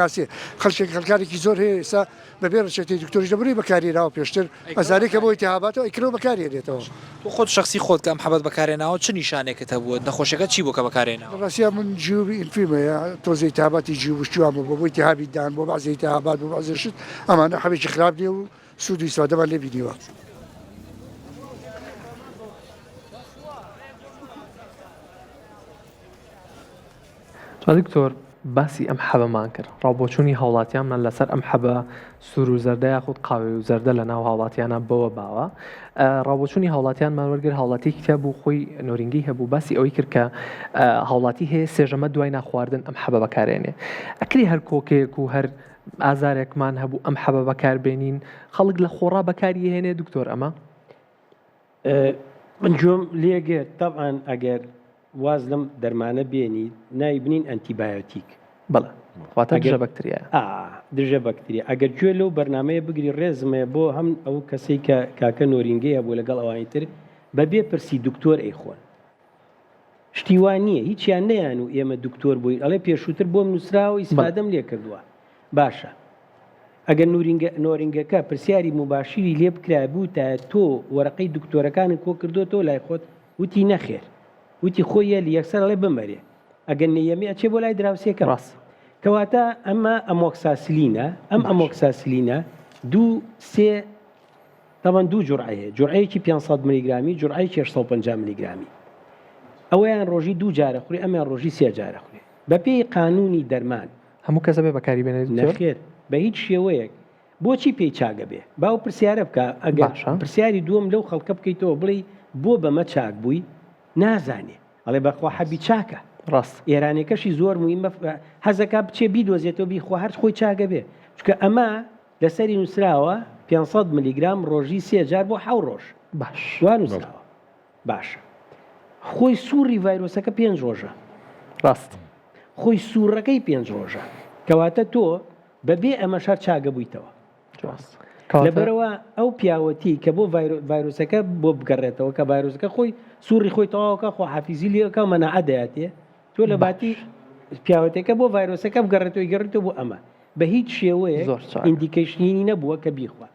ناسێ خەڵکێکی خەڵکارێکی زۆر هەیە ئێستا بەبێ ڕەچەتەی دکتۆریش دەبڕی بەکارێناوە پێشتر ئەزارێکە بۆی تەهاباتەوە ئەیکرۆ بەکارێنێتەوە تو خۆت شخصی خۆت کەم حەبەت بەکارێناوە چ نیشانێکت هەبووە نەخۆشیەکە چی بوو کە بەکارێنەوە ڕاستیە من جیوبی ئینفیمەیە تۆزەی تەهاباتی جیوبشتووە بۆی تەهابی دان بۆ بەعزەی تەهابات بۆ بەعزێ شت ئەمانە حەبێکی خراپ لێ و سوود و ئیسفادەمان لێ بینیوە دکتۆر باسی ئەم حەبەمان کرد ڕاوبۆچوونی هاوڵاتیانمان لەسەر ئەم حەبە سوور و زەردە یاخود قاوێ و زەردە لە ناو هاوڵاتیانە بەوە باوە ڕاوبۆچوونی هاوڵاتیانمان وەرگر هاوڵاتی کتاب و خۆی نۆرینگی هەبوو باسی ئەوەی کرد کە هاوڵاتی هەیە سێژەمە دوای ناخواردن ئەم حەبە بەکارێنێ ئەکری هەر کۆکێک و هەر ئازارێکمان هەبوو ئەم حەبە بەکاربێنین خەڵک لە خۆڕا بەکاری هێنێ دکتۆر ئەمە من جۆم لێگەر طبعاً ئەگەر واز لەم دەرمانە بێنی نایبنین ئەنتیبایۆتیک بەڵێ واتە دژە بەکتریا دژە بەکتریا ئەگەر گوێ لەو بەرنمەیە بگری ڕێزمێ بۆ هەم ئەو کەسەی کە کاکە نۆرینگەیە بۆ لەگەڵ ئەوانی تر بەبێ پرسی دکتۆر ئەیخۆن شتیوان نییە هیچیان نەیان و ئێمە دکتۆر بووین ئەڵێ پێشووتر بۆم نووسراوە ئیسفادەم لێ کردووە باشە ئەگەر نۆرینگەکە پرسیاری مباشیری لێ بکرا بوو تا تۆ وەرەقەی دکتۆرەکانی کۆ کردوتەوە لای خۆت وتی نەخێر وتی خۆیە لە یەکسەر ئەڵێ بمەرێ ئەگەر نەیەمی ئەچێ بۆ لای دراوسێکە ڕاست کەواتە ئەمە ئەمۆکساسلینە ئەم ئەمۆکساسلینە تەمان دوو جورعەیە جورعەیەکی 500 میلیگرامی جورعەیەکی 850 میلیگرامی ئەوەیان ڕۆژی دوو جارە خوێ ئەمیان ڕۆژی سێ جارە خوێ بەپێی قانونی دەرمان هەموو کەسە بێ بەکاری بێنێت نەخێر بە هیچ شێوەیەک بۆچی پێی چاگە بێ باو پرسیارە بکە ئەگەر پرسیاری دووەم لەو خەڵکە بکەیتەوە بڵێ بۆ بەمە چاک بووی نازانێ ئەڵێ بەخوا حەبی چاکە ڕاست ئێرانێکەشی زۆر مویمە حەزەکە بچێ بیدۆزێتەوە بیخوا هەر خۆی چاگە بێ چکە ئەمە لەسەری نووسراوە 500 میلیگرام ڕۆژی 3 جار بۆ 7 ڕۆژ باش وان نووسراوە باشە خۆی سووری ڤایرۆسەکە 5 ڕۆژە ڕاست خۆی سوورەکەی 5 ڕۆژە کەواتە تۆ بەبێ ئەمە شەر چاگە بوویتەوە لەبەرەوە ئەو پیاوەتی کە بۆ ڤایرۆسەکە بۆ بگەڕێتەوە کە ڤایرۆسەکە خۆی سووری خۆی تەواوکە خۆ حافیزی لێەکە مەناعە دەیاتێ تۆ لە باتی پیاوەتەکە بۆ ڤایرۆسەکە بگەڕێتەوە گەڕێتەوە بۆ ئەمە بە هیچ شێوەیە ئیندیکیشنینی نەبووە کە بیخوا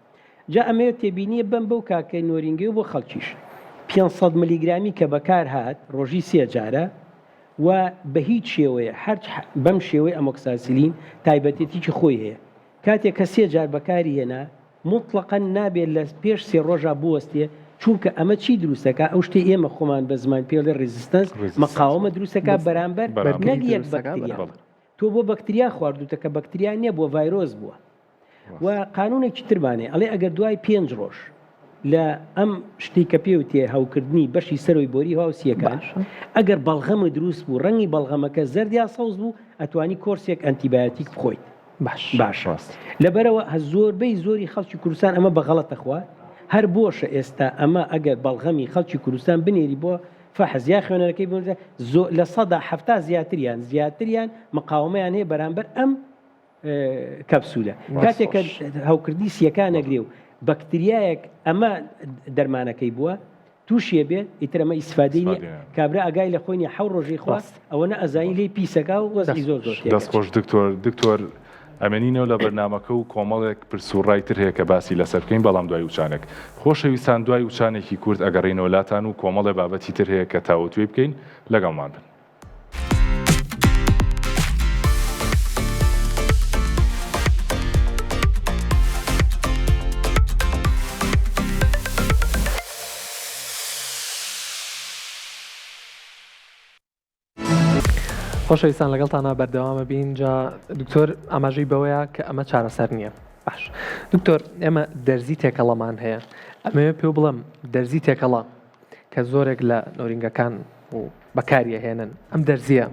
جا ئەمەوە تێبینیە بم بەو کاکەی نۆرینگەی و بۆ خەڵکیش 500 میلیگرامی کە بەکار هات ڕۆژی 3 جارە و بە هیچ شێوەیە هەر بەم شێوەی ئەمۆکساسیلین تایبەتێتیکی خۆی هەیە کاتێک کە 3 جار بەکاری هێنا مطلقاً نابێت لە پێش 3 ڕۆژە بوەستێ چونکە ئەمە چی دروستەکە ئەو شتێ ئێمە خۆمان بە زمان پێڵێ ڕێزیستەنس مەقاومە دروستەکە بەرامبەر نەک یەک بەکتریا تۆ بۆ بەکتریا خواردوتە کە بەکتریا نییە بۆ ڤایرۆس بووە و قانونێکی تربانێ ئەڵێ ئەگەر دوای 5 ڕۆژ لە ئەم شتی کە پێوتێ هەوکردنی بەشی سەرۆی بۆری هاوسیەکان ئەگەر بەڵغەمە دروست بوو ڕەنگی بەڵغەمەکە زەردیا سەوز بوو ئەتوانی کۆرسێک ئەنتیبایۆتیک بخۆیت باش لەبەرەوە زۆربەی زۆری خەڵکی کوردستان ئەمە بە غەڵەتە خوا هەر بۆشە ئێستا ئەمە ئەگەر بەڵغەمی خەڵکی کوردستان بنێری بۆ فەحزیا خوێنەرەکەی بۆ لە 100 زیاتریان مقاومەیان هەیە بەرامبەر ئەم کەپسولە کاتێک کە هەوکردی سیەکان نەگرێ و بەکتریایەک ئەمە دەرمانەکەی بووە تووشێ بێت ئیترەمە ئیسفادەی کابرا ئەگای لە خۆینی 7 ڕۆژی خواست ئەوە نە ئەزانی لێ پیسەکە و وەزی زۆر دەستخۆش دکتۆر ئەمەنینەوە لە بەرنامەکە و کۆمەڵێک پرسوڕایتر هەیە کە باسی لەسەر بکەین بەڵام دوای وچانێک خۆشەویستان دوای وچانێکی کورد ئەگەڕێنەوە لاتان و کۆمەڵێ بابەتی تر هەیە کە تاوتوێ بکەین لەگەڵمان بن. خۆشەویستان لەگەڵتانە بەردەوامە بین جا دکتۆر ئاماژەی بەوەیە کە ئەمە چارەسەر نییە باش دکتۆر ئێمە دەرزی تێکەڵەمان هەیە ئەمەوێ پێ بڵم دەرزی تێکەڵە کە زۆرێک لە نۆرینگەکان و بەکاریهێنن ئەم دەرزیە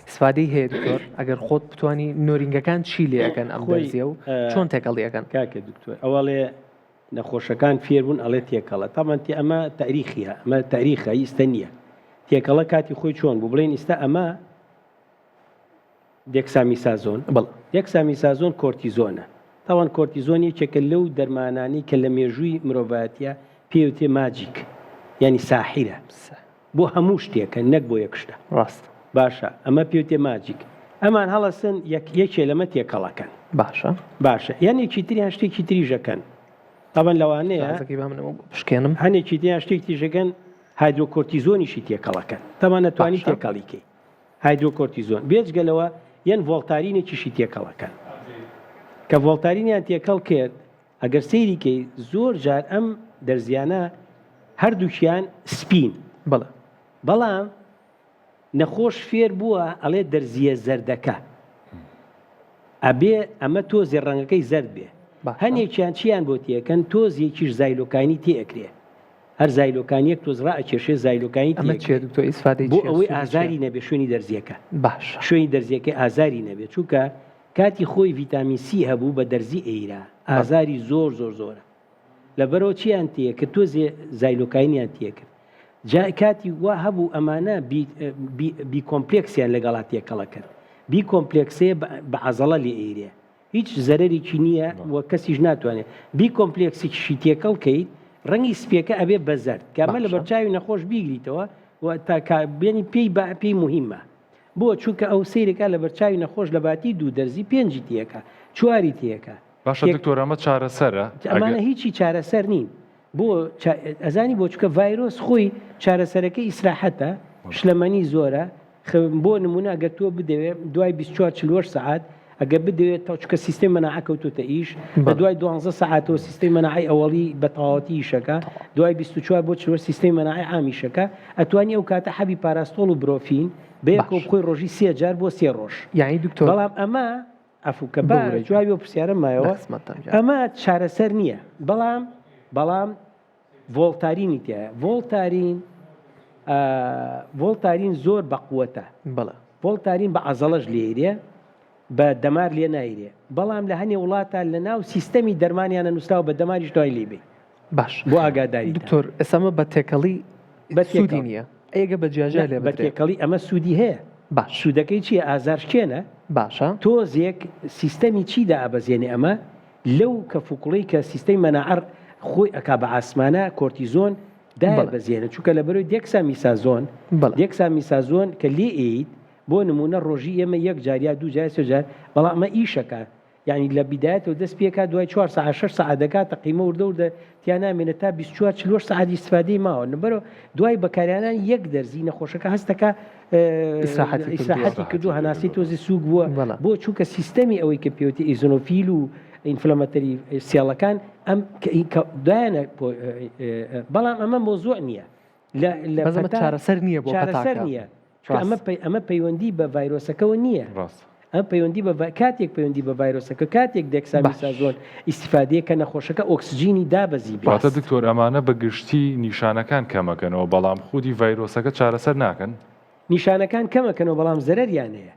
ئیسفادەی هەیە دکتۆر ئەگەر خۆت بتانی نۆرینگەکان چی لێەکەن ئەم دەرزیە و چۆن تێکەڵیەکەن کاکە دکتۆر ئەوڵێ نەخۆشەکان فێربوون ئەڵێ تێکەڵە تاوانتی ئەمە تاریخیە ئەمە تاریخە ئیستە نییە تێکەڵە کاتی خۆی چۆن بوو بڵێن ئیستا ئەمە دێکسامیسازۆن دێکسامیسازۆن کۆرتیزۆنە تاوان کۆرتیزۆنی چێکە لەو دەرمانانی کە لە مێژووی مرۆڤایەتیە پێوتێ ماجیک یعنی ساحیرە بۆ هەموو شتێکە نەک بۆ یەکشتە ڕاست باشە ئەمە پێوتێ ماجیک ئەمان هەڵەسن یەکێ لەمە تێکەڵەکەن باشە یانێکی تریان شتێکی تریژەکەن تاوان لەوانەیە پشکێنم هەنێکی دیان شتێک تیژەکەن هایدرۆکۆرتیزۆنیشی تێکەڵەکەن تەمان نەتوانی تێکەڵیکەی هایدرۆکۆرتیزۆن بێجگەلەوە یەن ڤۆڵتارینێکیشی تێکەڵەکەن کە ڤۆڵتارینیان تێکەڵ کرد ئەگەر سەیریکەی زۆر جار ئەم دەرزیانە هەردووکیان سپین بەڵام نەخۆش فێر بووە ئەڵێ دەرزیە زەردەکە ئەبێ ئەمە تۆزی ڕەنگەکەی زەرد بێ هەنێکیان چیان بۆ تێکەن تۆزیەکیش زایلۆکانی تێئەکرێ هەر زایلۆکانیەک تۆز ڕائەکێشێ زایلۆکانی بۆ ئەوەی ئازاری نەبێ شوێنی دەرزیەکە شوێنی دەرزیەکەی ئازاری نەبێت چونکە کاتی خۆی ڤیتامین سی هەبوو بە دەرزی ئێرا ئازاری زۆرە لەبەرەوە چیان تێ کە تۆزێ زایلۆکانیان تێکرد جا کاتی وا هەبوو ئەمانە بی کۆمپلێکسیان لەگەڵا تێکەڵە کرد بی کۆمپلێکسێ بە عەزەڵە لێ ئێرێ هیچ زەرەرێکی نییە وە کەسیش ناتوانێت بی کۆمپلێکسێکیشی تێکەڵ کەیت ڕەنگی سپێکە ئەبێ بەزەرد کامە لە بەرچاوی نەخۆش بیگریتەوە بێنی پێی مهمە بۆ چونکە ئەو سیرێکە لە بەرچاوی نەخۆش لە باتی دوو دەرزی پێنجی تێکە چواری تێکە باشە دکتۆر ئەمە چارەسەرە ئەمانە هیچی چارەسەر نین بۆ ئەزانی بۆ چکە ڤایرۆس خۆی چارەسەرەکەی ئیسراحەتە شلەمەنی زۆرە بۆ نمونە ئەگەر تۆ بدەوێت دوای 24 سعات ئەگە بدەوێت تا چکە سیستەی مەناعە کەوتوتە ئیش بە دوای 12 سعاتەوە سیستەی مەناعی ئەوەڵی بە تەواوەتی ئیشەکە دوای 24 بۆ 4 سیستەی مەناعی عامیشەکە ئەتوانی ئەو کاتە حەبی پاراستۆڵ و برۆفین بەیەکەوە بخۆی ڕۆژی 3 جار بۆ 3 ڕۆژ یعنی دکتۆر بەڵام ئەمە ئەفوکە جوای بۆ پرسیارم مایەوە ئەمە چارەسەر نییە بەڵام ڤۆڵتارینی تایە ڤۆڵتارین زۆر بەقووەتە ڤۆڵتارین بە عەزەڵەش لێرێ بە دەمار لێ نایرێ بەڵام لە هەنێ وڵاتە لە ناو سیستەمی دەرمانیانە نووسراوە بە دەماریش دوای لێبێ باش بۆ ئاگاداری دکتۆر ئێسامە بە تێکەڵی سوودی نییە ئەگە بە جیاجا لێ بە تێکەڵی ئەمە سوودی هەیە باش سوودەکەی چیە ئازارشکێنە باشە تۆزێک سیستەمی چیدا ئابەزێنێ ئەمە لەو کە فوکڵی کە سیستەی مەناعەر خۆی ئەکا بە ئاسمانە کۆرتیزۆن دای بەزیێنە چونکە لەبەرەوەی دێکسامیسازۆن کە لێ ئید بۆ نمونە ڕۆژی ئێمە یەک جاریا دوو جار سێ جار بەڵام ئەمە ئیشەکە یعنی لە بیدایەتەوە دەست پێکا دوای 4 ساعت 6 ساعت دەکات تەقیمە وردە تیان نامێنێت تا 24 ساعتی استفادەی ماوە نبەرەوە دوای بەکاریانان یەک دەرزی نەخۆشەکە هەستەکە ئیسراحەتی کردو هەناسی تۆزی سووک بووە بۆ چونکە سیستەمی ئەوەی کە پێوتی ئیزۆنۆفیل و ئینفلەمەتەری سیاڵەکان ئەم دایانە بەڵام ئەمە مۆزوع نییە لە چارەسەر نییە بۆ نییە ئەمە پەیوەندی بە ڤایرۆسەکەەوە نییە ئەم پەیوەندی کاتێک پەیوەندی بە ڤایرۆسەکە کاتێک دێکسامیسازۆن ئیسیفادەیە کە نەخۆشەکە ئۆکسجینی دابەزی باتە دکتۆر ئەمانە بە گشتی نیشانەکان کەمەکەنەوە بەڵام خودی ڤایرۆسەکە چارەسەر ناکەن نیشانەکان کەمەکەنەوە بەڵام زەرەریان هەیە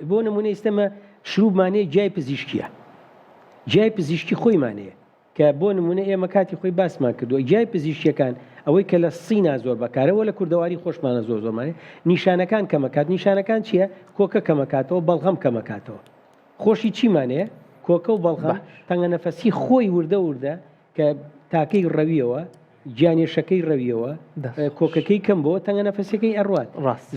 بۆ نمونە ئێستەمە شروبمانەیە جای پزیشکیە جای پزیشکی خۆیمانەیە کە بۆ نمونە ئێمە کاتی خۆی باسمان کردو جای پزیشکیەکان ئەوەی کە لە سینا زۆر بەکارەوە لە کوردەواری خۆشمانە زۆرمانێ نیشانەکان کەمەکات نیشانەکان چییە کۆکە کەمەکاتەوە بەڵغەم کەمەکاتەوە خۆشی چیمانەیە کۆکە و بەڵغەم تەنگە نەفەسی خۆی وردە کە تاکەی ڕەویەوە گیانێشەکەی ڕەویەوە کۆکەکەی کەم بۆ تەنگە نەفەسەکەی ئەڕوات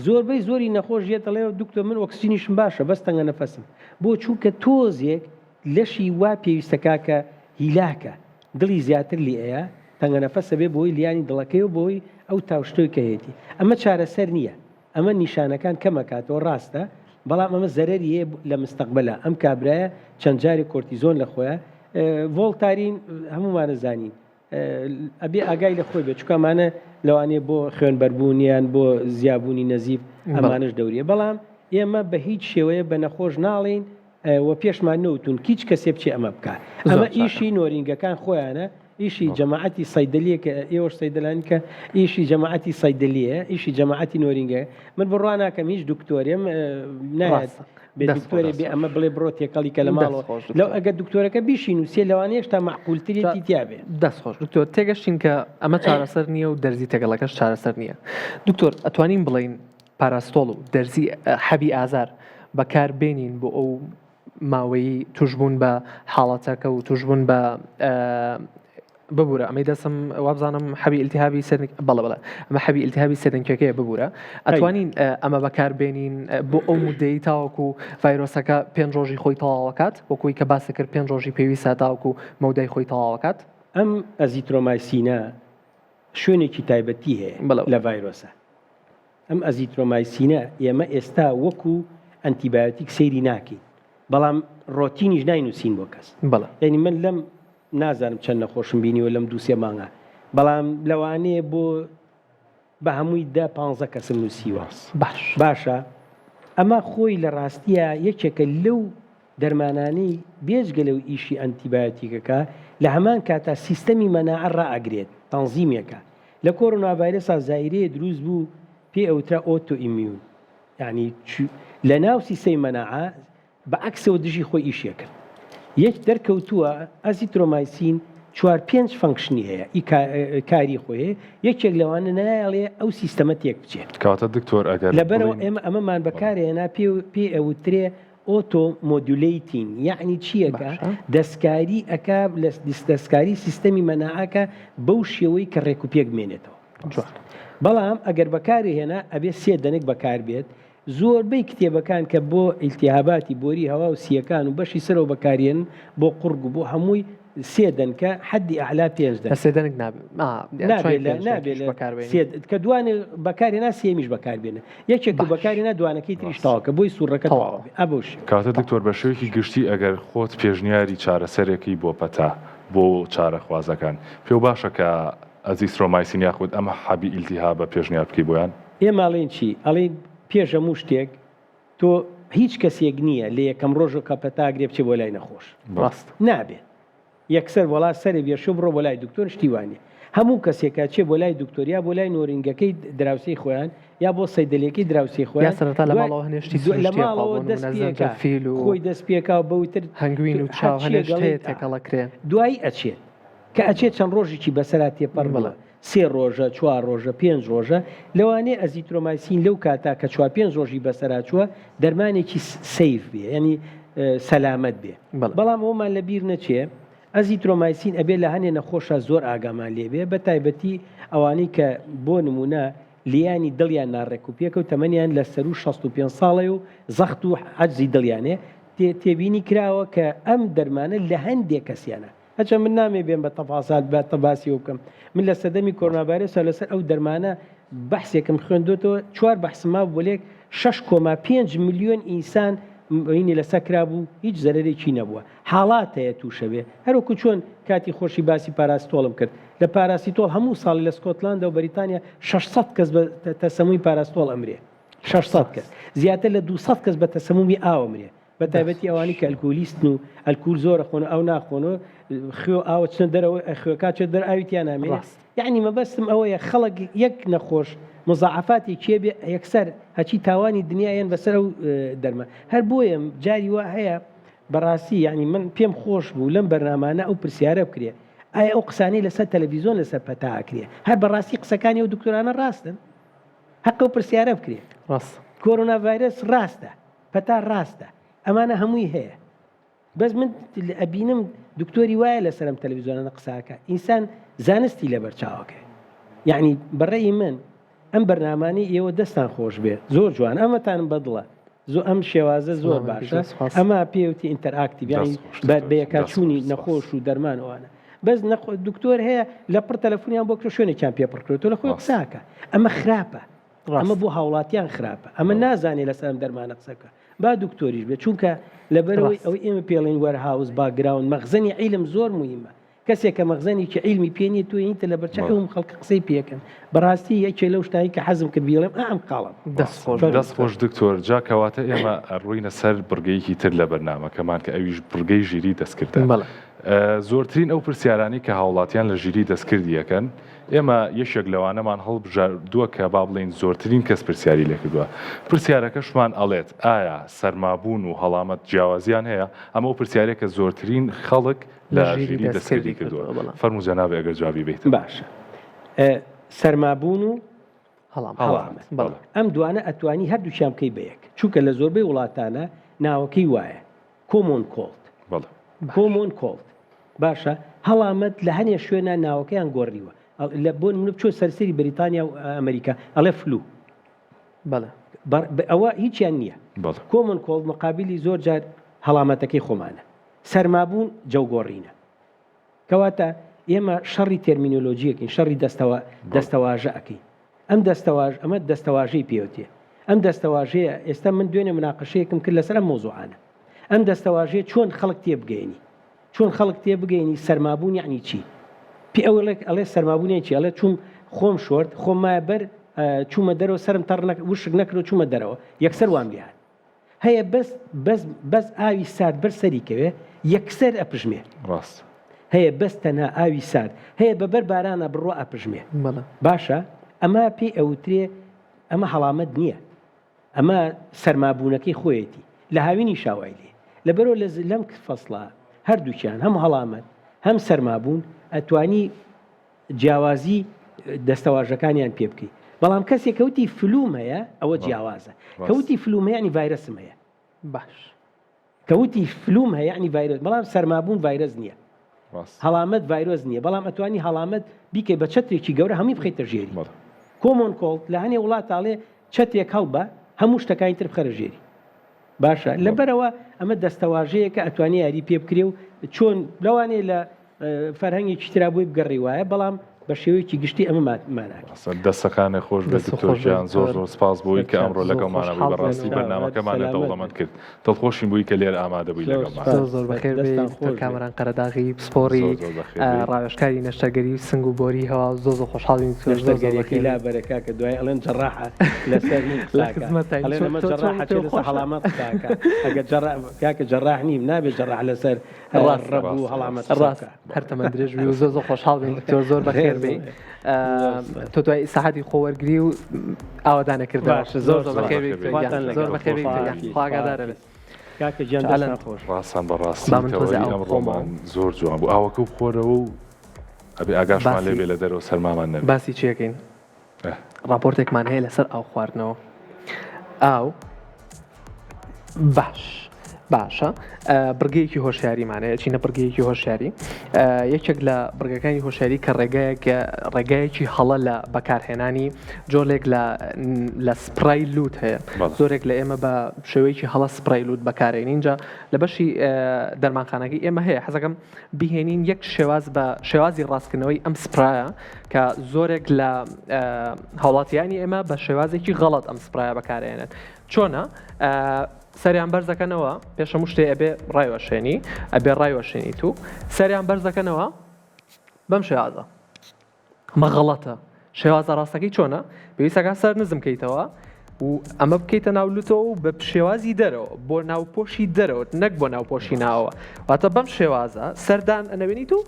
زۆربەی زۆری نەخۆش ێتەڵێ دکتۆر من ئۆکسجینیشم باشە بەس تەنگە نەفەسم بۆ چووکە تۆزێک لەشی وا پێویستەکە کە هیلاکە دڵی زیاتر لی ئەیە تەنگە نەفەسە بێ بۆی لیانی دڵەکەی و بۆی ئەو تاوشتۆی کە هێتی ئەمە چارەسەر نییە ئەمە نیشانەکان کەمەکاتەوە ڕاستە بەڵام ئەمە زەرەری هەیە لە مستەقبەلە ئەم کابرایە چەند جارێک کۆرتیزۆن لە خۆیە ڤۆڵتارین هەمومانە زانین ئەبێ ئاگای لە خۆی بێت چکەمانە لەوانێ بۆ خوێنبەربوونیان بۆ زیابوونی نەزیف ئەمانش دەوریە بەڵام ئێمە بە هیچ شێوەیە بە نەخۆش ناڵین و پێشمان نەوتون هیچ کەسێ بچێ ئەمە بکات ئەمە ئیشی نۆرینگەکان خۆیانە ئیشی جەماعەتی سەیدەلیە کە ئێوەش سەیدەلانی کە ئیشی جەماعەتی سەیدەلیە ئیشی جەماعەتی نۆرینگە من بڕوان ناکەم هیچ دکتۆرێم نایەت دکتۆری بێ ئەمە بڵێ بڕۆ تێکەڵی کە لە ماڵەوە لەو ئەگەر دکتۆرەکە بیشی نووسێ لەوانەیە هێشتا معقولترێتی تیابێ دەستخۆش دکتۆر تێگەشتین کە ئەمە چارەسەر نییە و دەرزی تەگەڵەکەش چارەسەر نییە دکتۆر ئەتوانین بڵین پاراستۆڵ و دەرزی حەبی ئازار بەکاربێنین بۆ ئەو ماوەی توشبوون بە حاڵەتەکە و توشبوون بە ببوورە ئەمەی دەسم وابزانم حەبی ئیلتیهابی بەڵە ئەمە حەبی ئیلتیهابی سەرنجەکەیە ببوورە ئەتوانین ئەمە بەکاربێنین بۆ ئەو مودەی تاوەکو ڤایرۆسەکە 5 ڕۆژی خۆی تەواوەکات وەکوی کە باسە کرد 5 ڕۆژی پێویستە تاوەکو مەودای خۆی تەواوەکات ئەم ئەزیترۆمایسینە شوێنێکی تایبەتی هەیە لە ڤایرۆسە ئەم ئەزیترۆمایسینە ئێمە ئێستا وەکو ئەنتیبایۆتیک سەیری ناکەین بەڵام ڕۆتینیش ناینووسین بۆ کەس یعنی من لەم نازانم چەند نەخۆشم بینیوە لەم 2-3 مانگە بەڵام لەوانەیە بۆ بە هەمووی 10-15 کەسم نووسیوە باشە ئەمە خۆی لە ڕاستیە یەکێکە لەو دەرمانانەی بێژگە لەو ئیشی ئەنتیبایۆتیکەکە لە هەمان کاتا سیستەمی مەناعە ڕائەگرێت تەنزیمێکە لە کۆرۆناڤایرۆسا زایرەیە دروست بوو پێ ئەوترا ئۆتۆ ئیمیون یعنی لە ناو سیستەمی مەناعە بەعەکسەوە دژی خۆی ئیشێکرد یەک دەرکەوتووە ئەزیترۆمایسین 4-5 فەنکشنی هەیە کاری خۆیە یەکێک لەوانە نایڵێ ئەو سیستەمە تێک بچێت کاتە دکتۆر ئەگەر لەبەرەوە ئێمە ئەمەمان بەکارهێنا پێ ئەوترێ ئۆتۆ مۆدولیتین یعنی چیەکە دەستکاری ئەکا لە دەستکاری سیستەمی مەناعەکە بەو شێوەی کە ڕێکوپێک بمێنێتەوە بەڵام ئەگەر بەکارهێنا ئەبێ 3 دەنێک بەکاربێت زۆربەی کتێبەکان کە بۆ ئیلتیهاباتی بۆری هەوا و سیەکان و بەشی سەرەوە بەکارێن بۆ قورگ و بۆ هەمووی 3 دەنکە حەدی ئەعلا 5 دەن نابێت کە دوانێ بەکارێنا سێمیش بەکاربێنە یەکێک بەکارێنا دوانەکەی تریش تاوەکە بۆی سوورەکە ئەبش کاتە دکتۆر بە شێوەیەکی گشتی ئەگەر خۆت پێشنیاری چارەسەرێکی بۆ پەتا بۆ چارەخوازەکان پێ باشە کە ئەزیترۆمایسین یاخود ئەمە حەبی ئیلتیهاب بە پێشنیار بکەی بۆیان ئێماڵێن چی ئەڵێ پێش هەموو شتێک تۆ هیچ کەسێک نییە لە یەکەم ڕۆژە کە پەتاگرێ بچێ بۆ لای نەخۆش ڕاست نابێت یەکسەر وڵات سەرێ بێشە بڕۆ بۆ لای دکتۆر شتیوانێ هەموو کەسێکە چێ بۆ لای دکتۆریا بۆ لای نۆرینگەکەی دراوسی خۆیان یا بۆ سەیدەلێکی دراوسی خۆیان لە ماڵەوە هەنێشتی لە ماڵەوە خۆی دەست پێکا بەوتر هەنگوین و چاو هەنێشتەیە تێکەڵەکرێن دوایی ئەچێت کە ئەچێت چەند ڕۆژێکی بەسەرا تێپەڕ بڵە 3 ڕۆژە 4 ڕۆژە 5 ڕۆژە لەوانەیە ئەزیترۆمایسین لەو کاتا کە 4-5 ڕۆژی بەسەراچووە دەرمانێکی سەیف بێ ینی سەلامەت بێ بەڵام ئەومان لە بیر نەچێ ئەزیترۆمایسین ئەبێ لە هەنێ نەخۆشە زۆر ئاگامان لێبێ بە تایبەتی ئەوانەی کە بۆ نمونە لیانی دڵیان ناڕێکوپێکە و تەمەنیان لە سەر و 65 ساڵی و زەخت و عەجزی دڵیانێ تێبینی کراوە کە ئەم دەرمانە لە هەندێک کەسیانە هەچە من نامێ بێن بە تەفاسات بە تەباسی و بکەم من لە سەدەمی کۆرۆناڤایرۆسە لەسەر ئەو دەرمانە بەحسێکم خوێندوێتەوە 4 بەحسما بۆ لێک 6.5 ملیۆن ئینسان اینی لەسەر کرابوو هیچ زەرەرێکی نەبووە حاڵات هەیە تووشەوێ هەروکو چۆن کاتی خۆشی باسی پاراستۆڵم کرد لە پاراستۆڵ هەموو ساڵی لە سکۆتلاندا و بەریتانیا 600 کەس بە تەسەمووی پاراستۆڵ ئەمرێ 600 کەس زیاتر لە 200 کەس بە تەسەمومی ئاوەمرێ بە تایبەتی ئەوانی کە ئەلکۆلیستن و ئەلکول زۆرە خۆن ئەو ناخۆنەوە خوێ ئاوە چنە دەرەوە خوێکات چێت دەر ئاویتیان نامێت یعنی مەبەستم ئەوەیە خەڵک یەک نەخۆش مزعفاتی کێبێ یەکسەر هەچی تاوانی دنیایان بەسەر و دەرمە هەر بۆیە جاری وا هەیە بەڕاستی یعنی من پێم خۆش بوو لەم بەرنامانە ئەو پرسیارە بکرێ ئایا ئەو قسانەی لەسەر تەلەڤیزۆن لەسەر پەتاکرێ هەر بەڕاستی قسەکانی ئەو دکتۆرانە ڕاستن حەق ئەو پرسیارە بکرێ ڕاست کۆرۆناڤایرۆس ڕاستە پەتا ڕاستە ئەمانە هەمووی هەیە بەس من ئەبینم دکتۆری وایە لەسەرم تەلەڤیزۆنە قساکە ئینسان زانستی لە بەرچاوەکە یعنی بەڕێی من ئەم بەرنامانی ئێوە دەستان خۆش بێت زۆر جوان ئەمەتانم بەدڵە زۆر ئەم شێوازە زۆر باشە ئەمە پێوتی ئینتەراکتیڤ یعنی بەیەکچوونی نەخۆش و دەرمانەوانە بەس دکتۆر هەیە لە پڕ تەلەفۆنیان بۆ کرد شوێنێکیان پێپڕکرێتەوە لە خۆی قساکە ئەمە خراپە ئەمە بۆ هاوڵاتیان خراپە ئەمە نازانێ لەسەر ئەم دەرمانە قسەکە با دکتۆریش بێت چونکە لەبەرەوەی ئەوەی ئێمە پێڵین وەرهاوس باگراون مەخزنی عیلم زۆر مهمە کەسێک کە مەخزنێکی عیلمی پێنی توێنیتە لە بەرچەوم خەڵک قسەی پێکەن بەڕاستی یەکێ لەو شتانی کە حەزم کرد بیڵێم ئەم قاڵم دەستخۆش دکتۆر جاکەواتە ئێمە ڕووینە سەر بڕگەیەکی تر لە بەرنامەکەمان کە ئەویش بڕگەی ژیری دەستکردن زۆرترین ئەو پرسیارانی کە هاوڵاتیان لە ژیری دەستکردیەکەن ئێمە یەشێک لەوانەمان هەڵبژاردووە کە با بڵین زۆرترین کەس پرسیاری لێ کردووە. پرسیارەکەشمان ئەڵێت ئایا سەرمابوون و هەڵامەت جیاوازیان هەیە؟ ئەمە ئەو پرسیارێک کە زۆرترین خەڵک لە ژیری دەستکردی کردووە. فەرموو جەناب ئەگەر جوابی بیت. باشە. سەرمابوون و هەڵامەت. ئەم دوانە ئەتوانی هەردووچیان بکەی بەیەک. چونکە لە زۆربەی وڵاتانە ناوەکەی وایە کۆمۆن کۆڵت. کۆمۆن کۆڵت. باشە هەڵامەت لە هەنێ شوێنە ناوەکەیان گۆڕیوە. لە بۆن من بچۆ سەرسەری بریتانیا و ئەمریکا ئەڵێ فلو. ئەوە هیچیان نییە. کۆمۆن کۆڵت مقابلی زۆر جار هەڵامەتەکەی خۆمانە. سەرمابوون جەوگۆڕینە. کەواتە ئێمە شەڕی تێرمینۆلۆژیەکەین، شەڕی دەستەواژە ئەەکەین. ئەم ئەمە دەستەواژەی پێوتێ. ئەم دەستەواژەیە ئێستا من دوێنێ مناقەشەیەکم کرد لەسەر مۆزوعانە. ئەم دەستەواژەیە چۆن خەڵک تێبگەێنی؟ چۆن خەڵک تێبگەێنی سەرمابوون یعنی چی؟ پێ ئەڵێ سەرمابوونی چی؟ ئەڵێ چوم خۆم شۆرد، خۆم مایە بەر چوومە دەرەوە سرم تەڕ وشک نەکرد و چوومە دەرەوە یەکسەر وام لێهات. هەیە بەس ئاوی سارد بەر سەریکەوێ یەکسەر ئەپژمێ. هەیە بەس تەنها ئاوی سارد هەیە بەبەر بارانە بڕۆ ئەپژمێ. باشە ئەمە پێی ئەوترێ ئەمە هەڵامەت نییە. ئەمە سەرمابوونەکەی خۆیەتی لە هاوینی شاوای لێ لەبەرەوە لەم فەسڵە هەردووچیان هەم هەڵامەت هەم سەرمابوون ئەتوانی جیاوازی دەستەواژەکانیان پێ بکەیت. بەڵام کەسێک کەوتی فلوم هەیە ئەوە جیاوازە. کەوتی فلوم هەیە ینی ڤایرەسم هەیە. باش کەوتی فلوم هەیە ینی ڤایرۆس، بەڵام سەرمابوون ڤایرۆس نییە. هەڵامەت ڤایرۆس نییە، بەڵام ئەتوانی هەڵامەت بیکەی بە چەترێکی گەورە هەمی بخەیتە ژێری. کۆمۆن کۆڵت لە هەنێ وڵاتاڵێ چەترێک هەڵبە هەموو شتەکانی تر بخەرە ژێری. باشە لەبەرەوە ئەمە دەستەواژەیە کە ئەتوانی یاری پێ بکرێ و چۆن لەوانەیە لە فەرهەنگێکی ترا بۆی بگەڕی وایە، بەڵام بە شێوەیەکی گشتی ئەمە ماناکە. دەستەکانی خۆش بە دکتۆرژیان زۆر زۆر سپاس بۆی کە ئەمڕۆ لەگەڵمانە بووی، بەڕاستی بەرنامەکەمانە دەوڵەمەند کرد. دڵخۆشین بووی کە لێر ئامادە بووی لەگەڵمان. زۆر بەخێر بێت. کامەران قەرەداغی پسپۆڕی ڕاوێژکاری نەشتەرگەری و سنگ و بۆری هەوا زۆر خۆشحاڵین. نەشتەرگەریەکەی لا بەرەکە کە دوای ئەڵێن جەڕاحە لەسەر ئەڵێنەمە جەڕاحە لەسەر هەڵامەت کاکە ئەگە کاکە جەڕاح نیم نابێت جەڕاح لەسەر ڕەبوو هەڵامەت ڕاست هەر تەمە درێژ بووی و زۆر خۆشحاڵ بین. زۆر بەخێر بێ. تۆ دوای سەعاتی خۆوەرگری و ئاوادانەکردن. زۆر بەخێر زۆر بەخێر خواگادارە بێت. کاکە گیان خۆش ڕاستان بەڕاستیەوەی ئەمڕۆمان زۆر جوان بوو. ئاوەکە و بخۆرەوە و ئەبێ ئاگاشمان لێ بێ لە دەرەوە سەرمامان نەبێت. باسی چیەکەین؟ راپۆرتێکمان هەیە لەسەر ئاو خواردنەوە. ئاو باشە بڕگەیەکی هۆشیاریمانەیە چینە بڕگەیەکی هۆشیاری. یەکێک لە بڕگەکانی هۆشیاری کە ڕێگایەکی هەڵە لە بەکارهێنانی جۆرێک لە سپرای لوت هەیە. زۆرێک لە ئێمە بە شێوەیەکی هەڵە سپرای لوت بەکارێنین. اینجا لە بەشی دەرمانخانەکەی ئێمە هەیە. حەزەکەم بهێنین یەک شێوازی ڕاستکردنەوەی ئەم سپرایە کە زۆرێک لە هاوڵاتیانی ئێمە بە شێوازێکی غەڵەت ئەم سپرایە بەکارێنێت. چۆنە؟ سەریان بەرزەکەنەوە پێش هەموو شتێ ئەبێ ڕایوەشێنی ئەبێ ڕایوەشێنی تو سەریان بەرزەکەنەوە بەم شێوازە. ئەمە غەڵەتە. شێوازە ڕاستەکەی چۆنە؟ پێویستەکە سەر نزم بکەیتەوە و ئەمە بکەیتە ناولوتەوە و بە شێوازی دەرەوە بۆ ناوپۆشی دەرەوە نەک بۆ ناوپۆشی ناوەوە. واتە بەم شێوازە سەردان ئەنەوێنیت و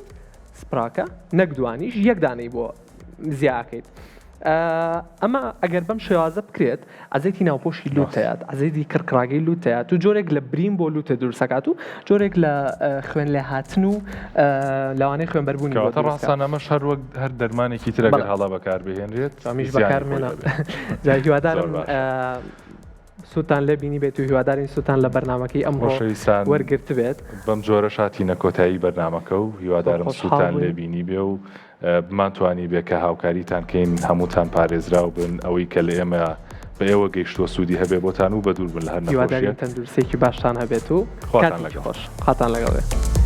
سپراکە نەک دوانیش یەک دانەی بۆ زیاکەیت. ئەمە ئەگەر بەم شێوازە بکرێت ئەزەیتی ناوپۆشی لوتەیەات ئەزەیتی کڕکراگەی لوتەیەات و جۆرێک لە برین بۆ لوتە دروستەکات و جۆرێک لە خوێن لێ هاتن و لەوانەی خوێنبەربوونی ڕاستان ئەمەش هەر دەرمانێکی ترەگەر هەڵا بەکار بهێنرێت ئەمیش بەکارمێنە. هیوادارم سووتان لێ بینی بێت و هیوادارین سووتان لە بەرنامەکەی ئەمڕۆ وەرگرت بێت. بەم جۆرە شاتینە کۆتایی بەرنامەکە و هیوادارم سووتان لێ بینی بێ و بمانتوانی بێ کە هاوکاریتان کەین هەمووتان پارێزراو بن ئەوەی کە لە ئێمە بە ئێوە گەیشتووە سوودی هەبێ بۆتان و بە دوور بن لە هەر نەخۆشیە. هیوادارین تەندروستێکی باشتان هەبێت و کاتێکی خۆش خاتان لەگەڵ بێت.